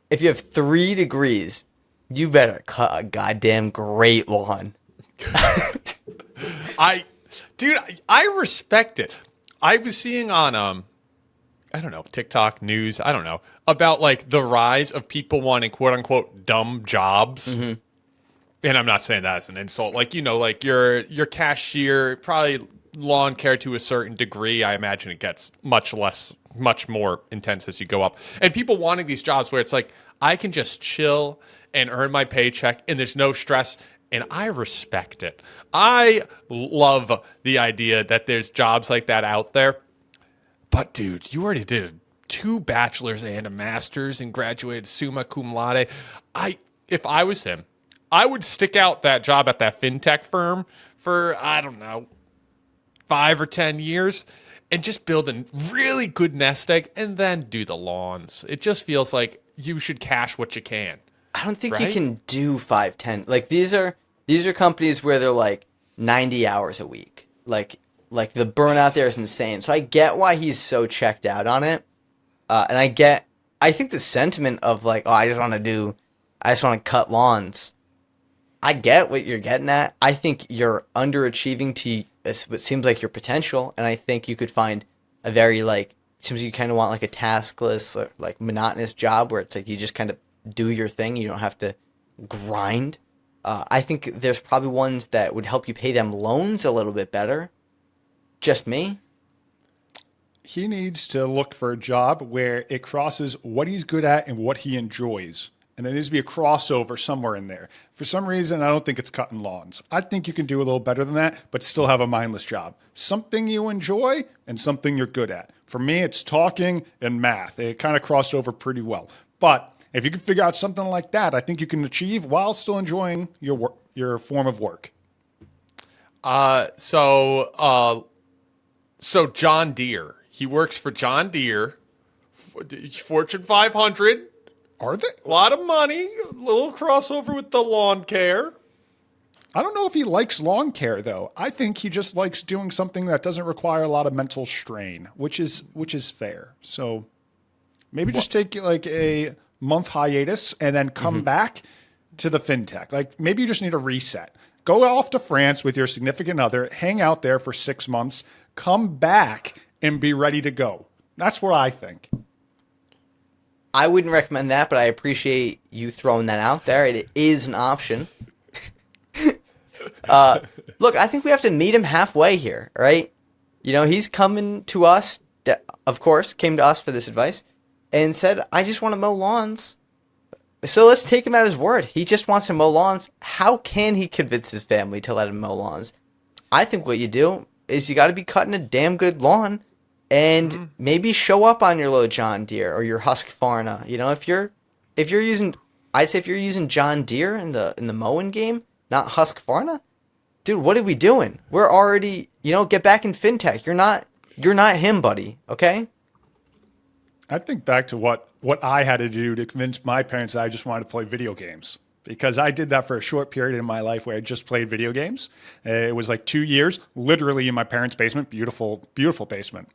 If you have 3 degrees, you better cut a goddamn great lawn. I respect it. I was seeing on I don't know, TikTok news, I don't know, about the rise of people wanting quote unquote dumb jobs. Mm-hmm. And I'm not saying that as an insult. Your cashier, probably lawn care to a certain degree. I imagine it gets much more intense as you go up. And people wanting these jobs where it's I can just chill and earn my paycheck and there's no stress. And I respect it. I love the idea that there's jobs like that out there. But dude, you already did 2 bachelors and a master's and graduated summa cum laude. If I was him, I would stick out that job at that fintech firm for, I don't know, 5 or 10 years and just build a really good nest egg and then do the lawns. It just feels like you should cash what you can. I don't think you can do 5, 10. These are companies where they're 90 hours a week. Like the burnout there is insane. So I get why he's so checked out on it. And I think the sentiment of I just want to cut lawns. I get what you're getting at. I think you're underachieving to what seems like your potential, and I think you could find a very seems you kind of want a taskless or monotonous job where it's you just kind of do your thing. You don't have to grind. I think there's probably ones that would help you pay them loans a little bit better. Just me. He needs to look for a job where it crosses what he's good at and what he enjoys. And there needs to be a crossover somewhere in there. For some reason, I don't think it's cutting lawns. I think you can do a little better than that, but still have a mindless job. Something you enjoy and something you're good at. For me, it's talking and math. It kind of crossed over pretty well. But If you can figure out something like that, I think you can achieve while still enjoying your form of work. So John Deere. He works for John Deere, Fortune 500. Are they? A lot of money, a little crossover with the lawn care. I don't know if he likes lawn care, though. I think he just likes doing something that doesn't require a lot of mental strain, which is fair. So maybe just take like a month hiatus and then come back to the fintech. Like maybe you just need a reset. Go off to France with your significant other, hang out there for 6 months, come back and be ready to go. That's what I think. I wouldn't recommend that, but I appreciate you throwing that out there. It is an option. Look, I think we have to meet him halfway here, right? You know, he's coming to us, of course, came to us for this advice and said, I just want to mow lawns. So let's take him at his word. He just wants to mow lawns. How can he convince his family to let him mow lawns? I think what you do is you got to be cutting a damn good lawn and maybe show up on your little John Deere or your Husqvarna. You know, if you're using, I'd say if you're using John Deere in the mowing game, not Husqvarna, dude, what are we doing? We're already, get back in fintech. You're not him, buddy. Okay. I think back to what I had to do to convince my parents that I just wanted to play video games, because I did that for a short period in my life where I just played video games. It was like 2 years, literally in my parents' basement, beautiful, beautiful basement.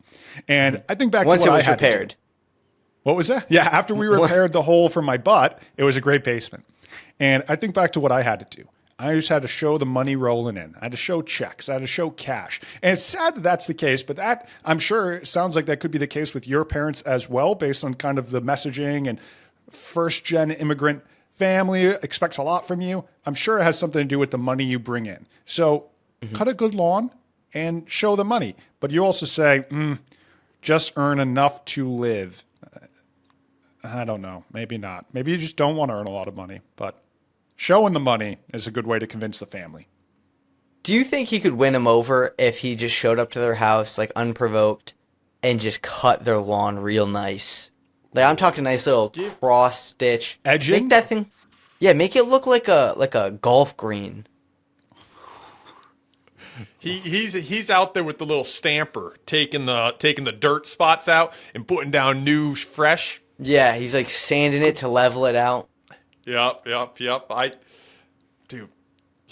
And I think back Once to what it was I had repaired. to do. What was that? Yeah, after we repaired the hole from my butt, it was a great basement. And I think back to what I had to do. I just had to show the money rolling in. I had to show checks. I had to show cash. And it's sad that that's the case, but that, I'm sure, sounds like that could be the case with your parents as well, based on kind of the messaging and first-gen immigrant family expects a lot from you. I'm sure it has something to do with the money you bring in. So cut a good lawn and show the money. But you also say, just earn enough to live. I don't know. Maybe not. Maybe you just don't want to earn a lot of money, but showing the money is a good way to convince the family. Do you think he could win him over if he just showed up to their house, like, unprovoked and just cut their lawn real nice? Like, I'm talking nice little cross stitch. Edging? Make that thing, make it look like a golf green. He's out there with the little stamper, taking the dirt spots out and putting down new, fresh. Yeah, he's like sanding it to level it out. Yep. Dude,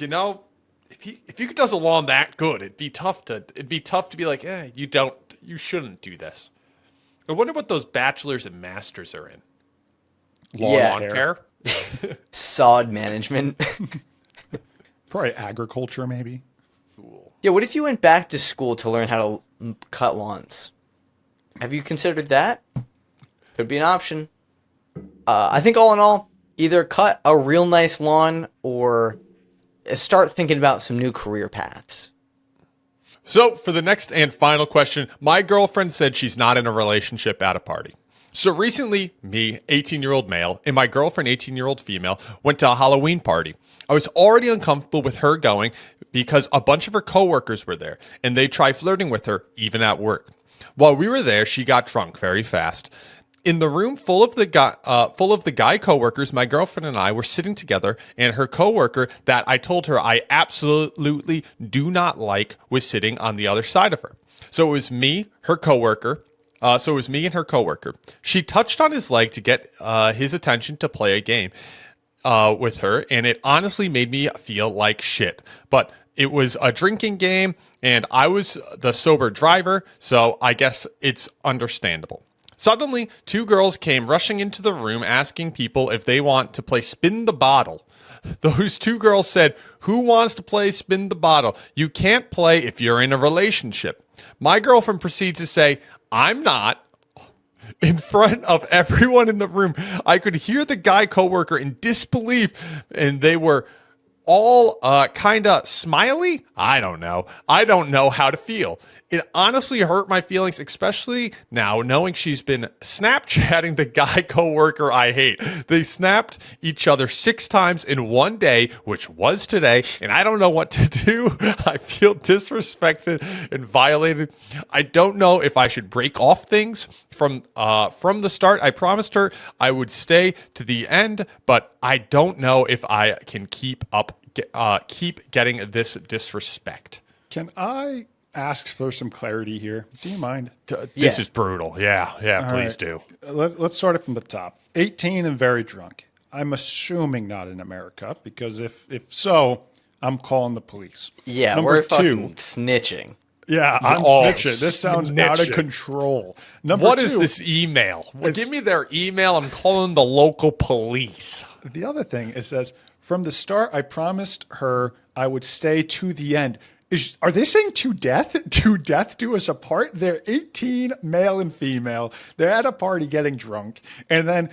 if you does a lawn that good, it'd be tough to be like, you shouldn't do this. I wonder what those bachelors and masters are in. Lawn care? Sod management. Probably agriculture, maybe. Cool. Yeah, what if you went back to school to learn how to cut lawns? Have you considered that? Could be an option. I think all in all, either cut a real nice lawn or start thinking about some new career paths. So for the next and final question, my girlfriend said she's not in a relationship at a party. So recently, me, 18-year-old male, and my girlfriend, 18-year-old female, went to a Halloween party. I was already uncomfortable with her going because a bunch of her coworkers were there, and they tried flirting with her, even at work. While we were there, she got drunk very fast. In the room full of the guy coworkers, my girlfriend and I were sitting together, and her coworker that I told her I absolutely do not like was sitting on the other side of her. So it was me, her coworker. So it was me and her coworker. She touched on his leg to get his attention to play a game with her, and it honestly made me feel like shit. But it was a drinking game, and I was the sober driver, so I guess it's understandable. Suddenly, two girls came rushing into the room asking people if they want to play Spin the Bottle. Those two girls said, "Who wants to play Spin the Bottle? You can't play if you're in a relationship." My girlfriend proceeds to say, "I'm not." In front of everyone in the room, I could hear the guy coworker in disbelief, and they were all kind of smiley. I don't know. I don't know how to feel. It honestly hurt my feelings, especially now knowing she's been Snapchatting the guy coworker I hate. They snapped each other 6 times in one day, which was today, and I don't know what to do. I feel disrespected and violated. I don't know if I should break off things from the start. I promised her I would stay to the end, but I don't know if I can keep getting this disrespect. Can I ask for some clarity here? Do you mind? This is brutal. Yeah, please do. Let's start it from the top. 18 and very drunk. I'm assuming not in America, because if so, I'm calling the police. Yeah, Number we're 2, fucking snitching. Yeah, I'm snitching. This sounds out of control. What is this email? Give me their email. I'm calling the local police. The other thing, it says, from the start, I promised her I would stay to the end. Are they saying to death? To death do us apart? They're 18, male and female. They're at a party getting drunk. And then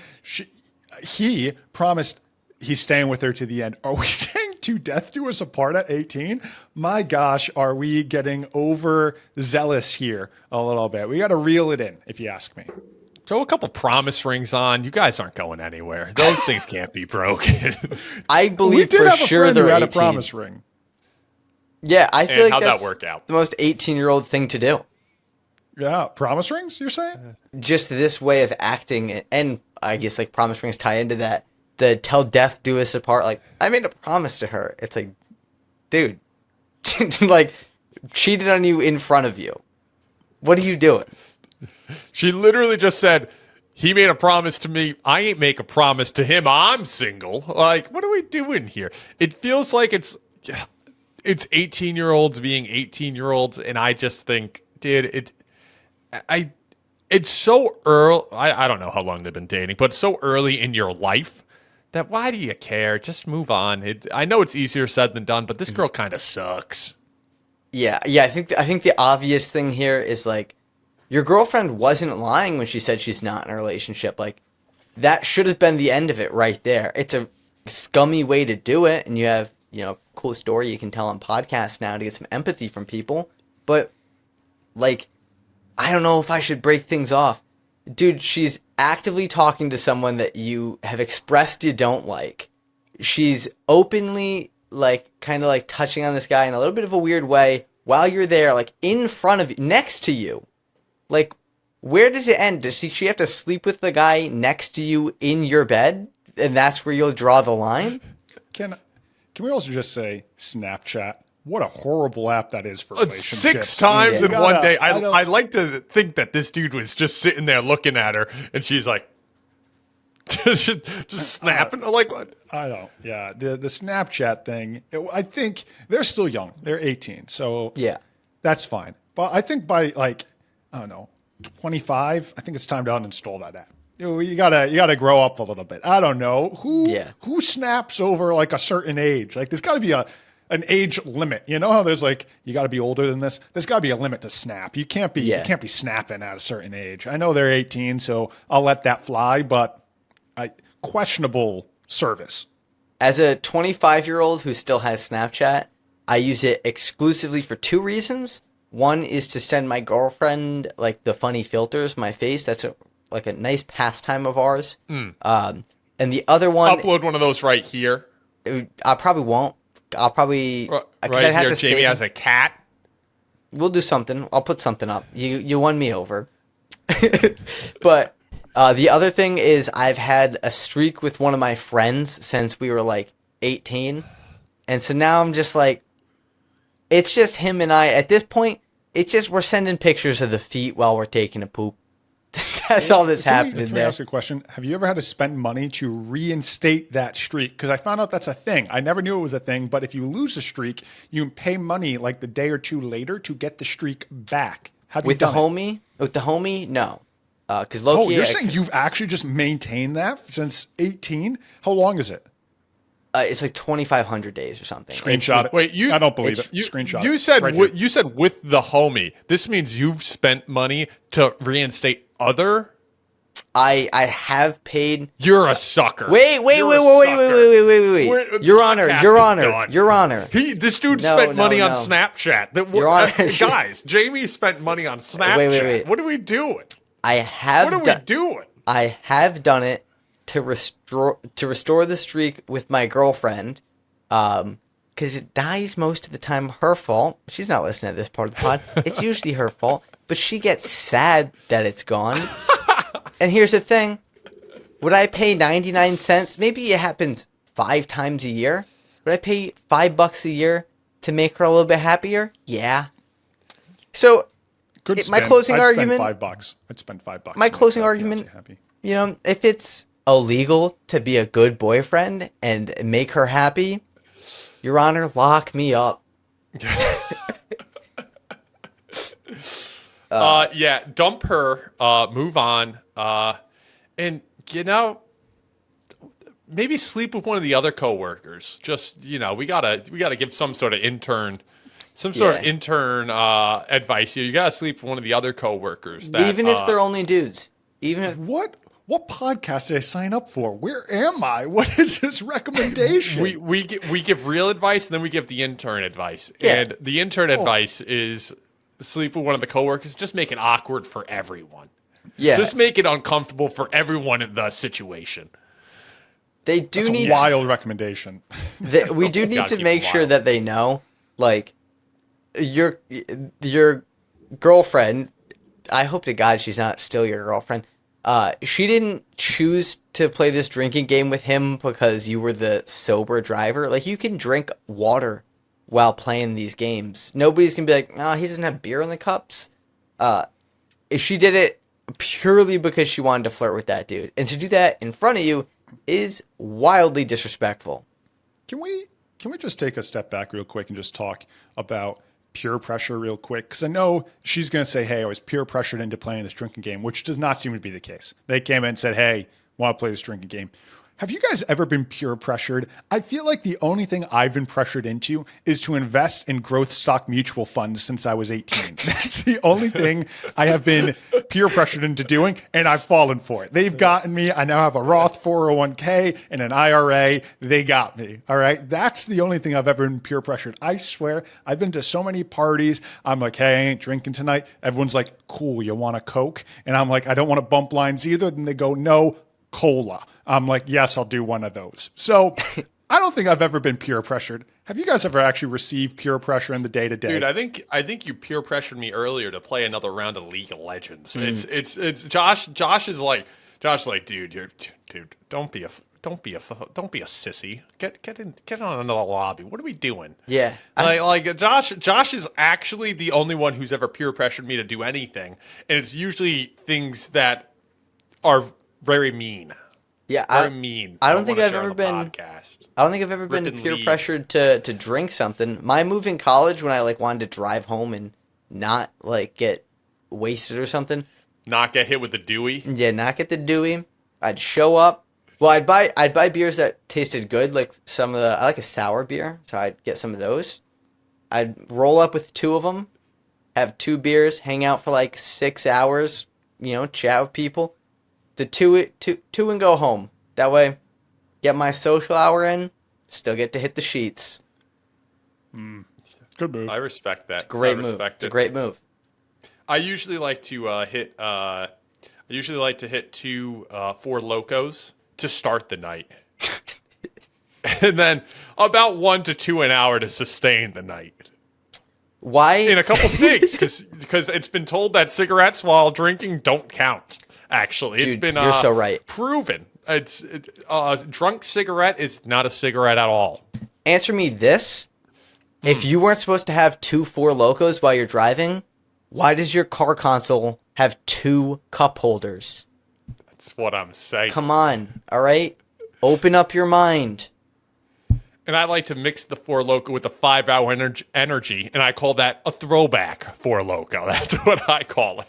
he promised he's staying with her to the end. Are we saying to death do us apart at 18? My gosh, are we getting overzealous here a little bit? We got to reel it in, if you ask me. Throw a couple promise rings on. You guys aren't going anywhere. Those things can't be broken. I believe for sure they're 18. Had a promise ring. Yeah, I feel like how'd that's that work out? The most 18-year-old thing to do. Yeah, promise rings, you're saying? Just this way of acting, and I guess like promise rings tie into that. The till death do us apart. Like, I made a promise to her. It's like, dude, like, cheated on you in front of you. What are you doing? She literally just said, he made a promise to me. I ain't make a promise to him. I'm single. Like, what are we doing here? It feels like it's 18-year-olds being 18-year-olds, and I just think, dude, it's so early. I don't know how long they've been dating, but it's so early in your life that why do you care? Just move on. I know it's easier said than done, but this girl kind of sucks. Yeah. I think the obvious thing here is like, your girlfriend wasn't lying when she said she's not in a relationship. Like, that should have been the end of it right there. It's a scummy way to do it, and you have, cool story you can tell on podcasts now to get some empathy from people. But, like, I don't know if I should break things off. Dude, she's actively talking to someone that you have expressed you don't like. She's openly, like, kind of like touching on this guy in a little bit of a weird way while you're there, like, in front of you, next to you. Like, where does it end? Does she have to sleep with the guy next to you in your bed? And that's where you'll draw the line? Can we also just say Snapchat? What a horrible app that is for relationships. 6 times in one day. I like to think that this dude was just sitting there looking at her, and she's like, just snapping. Like what? I don't. Yeah, the Snapchat thing. I think they're still young. They're 18, so yeah, that's fine. But I think by like, I don't know, 25, I think it's time to uninstall that app. You gotta grow up a little bit. I don't know who snaps over like a certain age. Like there's got to be an age limit. You know how there's like you got to be older than this. There's got to be a limit to snap. You can't be snapping at a certain age. I know they're 18, so I'll let that fly. But questionable service. As a 25-year-old who still has Snapchat, I use it exclusively for 2 reasons. One is to send my girlfriend like the funny filters, my face. That's a nice pastime of ours. And the other one, upload one of those right here. I probably won't. I'll probably right here. Jamie has a cat. We'll do something. I'll put something up. You won me over. But the other thing is I've had a streak with one of my friends since we were like 18, and so now I'm just like, it's just him and I. At this point, it's just we're sending pictures of the feet while we're taking a poop. That's all that's happening can there. I ask a question? Have you ever had to spend money to reinstate that streak? Because I found out that's a thing. I never knew it was a thing, but if you lose a streak, you pay money like the day or two later to get the streak back. Have you done it? With the homie, no. Because Loki. You're saying you've actually just maintained that since 18? How long is it? It's like 2,500 days or something. Screenshot it. Wait, I don't believe it. Screenshot you it. said Right you said with the homie. This means you've spent money to reinstate other I have paid. You're a sucker. Wait. You're a sucker. Your Honor. Podcast is done. Honor. This dude No, spent money no. on Snapchat. Your Honor. Guys, Jamie spent money on Snapchat. Wait. What are we doing? I have. What are we doing? I have done it to restore the streak with my girlfriend, because it dies most of the time her fault. She's not listening to this part of the pod. It's usually her fault, but she gets sad that it's gone. And here's the thing: would I pay 99 cents? Maybe it happens 5 times a year. Would I pay $5 a year to make her a little bit happier? Yeah. So, my closing argument. I'd spend $5. My closing argument. Happy. You know, if it's illegal to be a good boyfriend and make her happy, Your Honor, lock me up. Yeah, dump her, move on, and maybe sleep with one of the other coworkers. Just we gotta give some sort of intern advice here. You gotta sleep with one of the other coworkers. Even if they're only dudes. Even if What podcast did I sign up for? Where am I? What is this recommendation? we give real advice, and then we give the intern advice. Yeah. And the intern advice is sleep with one of the coworkers. Just make it awkward for everyone. Yeah. Just make it uncomfortable for everyone in the situation. they do That's need a wild recommendation. we do need Gotta to keep make it sure wild. that they know, like, your girlfriend, I hope to God she's not still your girlfriend. She didn't choose to play this drinking game with him because you were the sober driver. Like, you can drink water while playing these games. Nobody's gonna be like, oh, he doesn't have beer in the cups. If she did it purely because she wanted to flirt with that dude, and to do that in front of you is wildly disrespectful. Can we just take a step back real quick and just talk about peer pressure real quick? Because I know she's going to say, hey, I was peer pressured into playing this drinking game, which does not seem to be the case. They came in and said, hey, want to play this drinking game. Have you guys ever been peer pressured? I feel like the only thing I've been pressured into is to invest in growth stock mutual funds since I was 18. That's the only thing I have been peer pressured into doing, and I've fallen for it. They've gotten me. I now have a Roth 401k and an IRA. They got me. All right. That's the only thing I've ever been peer pressured. I swear, I've been to so many parties. I'm like, hey, I ain't drinking tonight. Everyone's like, cool, you want a Coke? And I'm like, I don't want to bump lines either. Then they go, no, cola. I'm like, yes, I'll do one of those. So I don't think I've ever been peer pressured. Have you guys ever actually received peer pressure in the day to day? Dude, I think you peer pressured me earlier to play another round of League of Legends. It's Josh is like, dude, don't be a sissy. Get on another lobby. What are we doing? Yeah. Josh is actually the only one who's ever peer pressured me to do anything, and it's usually things that are very mean. Yeah, Very mean. I don't think wanna I've share on ever the been. podcast. I don't think I've ever been Ripping peer league. pressured to drink something. My move in college, when I wanted to drive home and not get wasted or something. Not get hit with the Dewey. Yeah, not get the Dewey. I'd show up. Well, I'd buy beers that tasted good, like some of the. I like a sour beer, so I'd get some of those. I'd roll up with 2 of them, have 2 beers, hang out for 6 hours, chat with people. The two and go home. That way, get my social hour in, still get to hit the sheets. Good move. I respect that. Great I move. respect It's a it. great move. I usually like to hit. I usually like to hit 2 Four Locos to start the night, and then about 1 to 2 an hour to sustain the night. Why? In a couple cigs, because it's been told that cigarettes while drinking don't count. Actually, it's Dude, been you're so right. proven. Drunk cigarette is not a cigarette at all. Answer me this. If you weren't supposed to have 2 Four Locos while you're driving, why does your car console have 2 cup holders? That's what I'm saying. Come on, all right? Open up your mind. And I like to mix the Four Loko with the 5-hour energy, and I call that a throwback Four Loko. That's what I call it.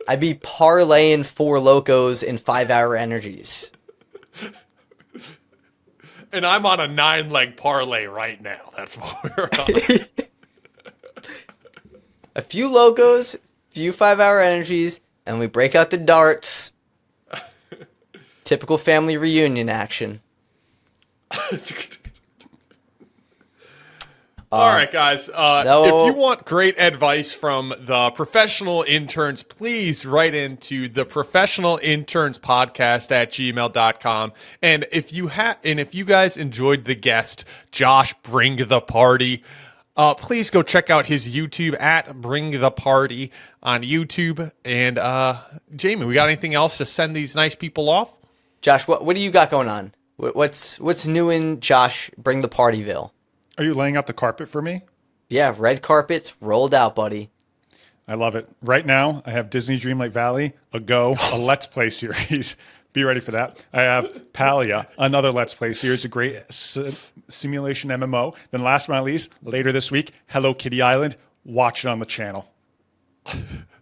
I'd be parlaying 4 Locos in 5-hour energies. And I'm on a 9-leg parlay right now. That's what we're on. A few Locos, few 5-hour energies, and we break out the darts. Typical family reunion action. All right, guys. If you want great advice from the professional interns, please write into the Professional Interns Podcast at gmail.com. And if you guys enjoyed the guest, Josh BringTheParty, please go check out his YouTube at BringTheParty on YouTube. And Jamie, we got anything else to send these nice people off? Josh, what do you got going on? What's new in Josh Bring the Partyville? Are you laying out the carpet for me? Yeah, red carpets rolled out, buddy. I love it. Right now, I have Disney Dreamlight Valley, a Let's Play series. Be ready for that. I have Palia, another Let's Play series, a great simulation MMO. Then last but not least, later this week, Hello Kitty Island. Watch it on the channel.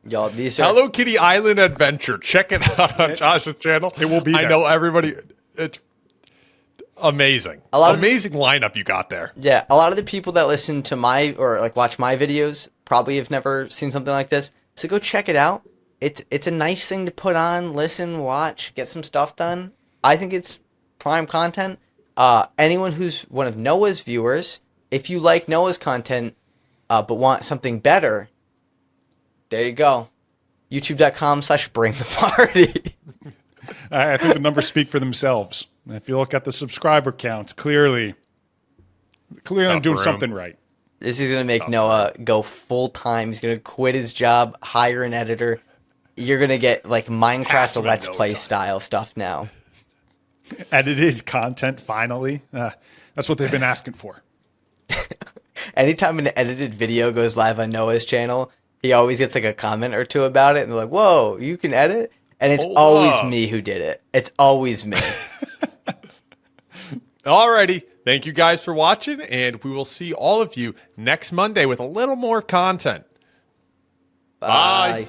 Y'all, these are... Hello Kitty Island Adventure. Check it out on Josh's channel. It will be there. I know everybody... It's amazing. Amazing lineup you got there. Yeah, a lot of the people that listen to watch my videos probably have never seen something like this. So go check it out. It's a nice thing to put on, listen, watch, get some stuff done. I think it's prime content. Anyone who's one of Noah's viewers, if you like Noah's content but want something better, there you go. YouTube.com/BringTheParty. I think the numbers speak for themselves. If you look at the subscriber counts, clearly I'm doing something right. This is going to make Noah go full-time. He's going to quit his job, hire an editor. You're going to get like Minecraft Let's Play style stuff now. Edited content, finally. That's what they've been asking for. Anytime an edited video goes live on Noah's channel, he always gets like a comment or two about it. And they're like, whoa, you can edit? And it's always me who did it. It's always me. Alrighty. Thank you guys for watching, and we will see all of you next Monday with a little more content. Bye. Bye.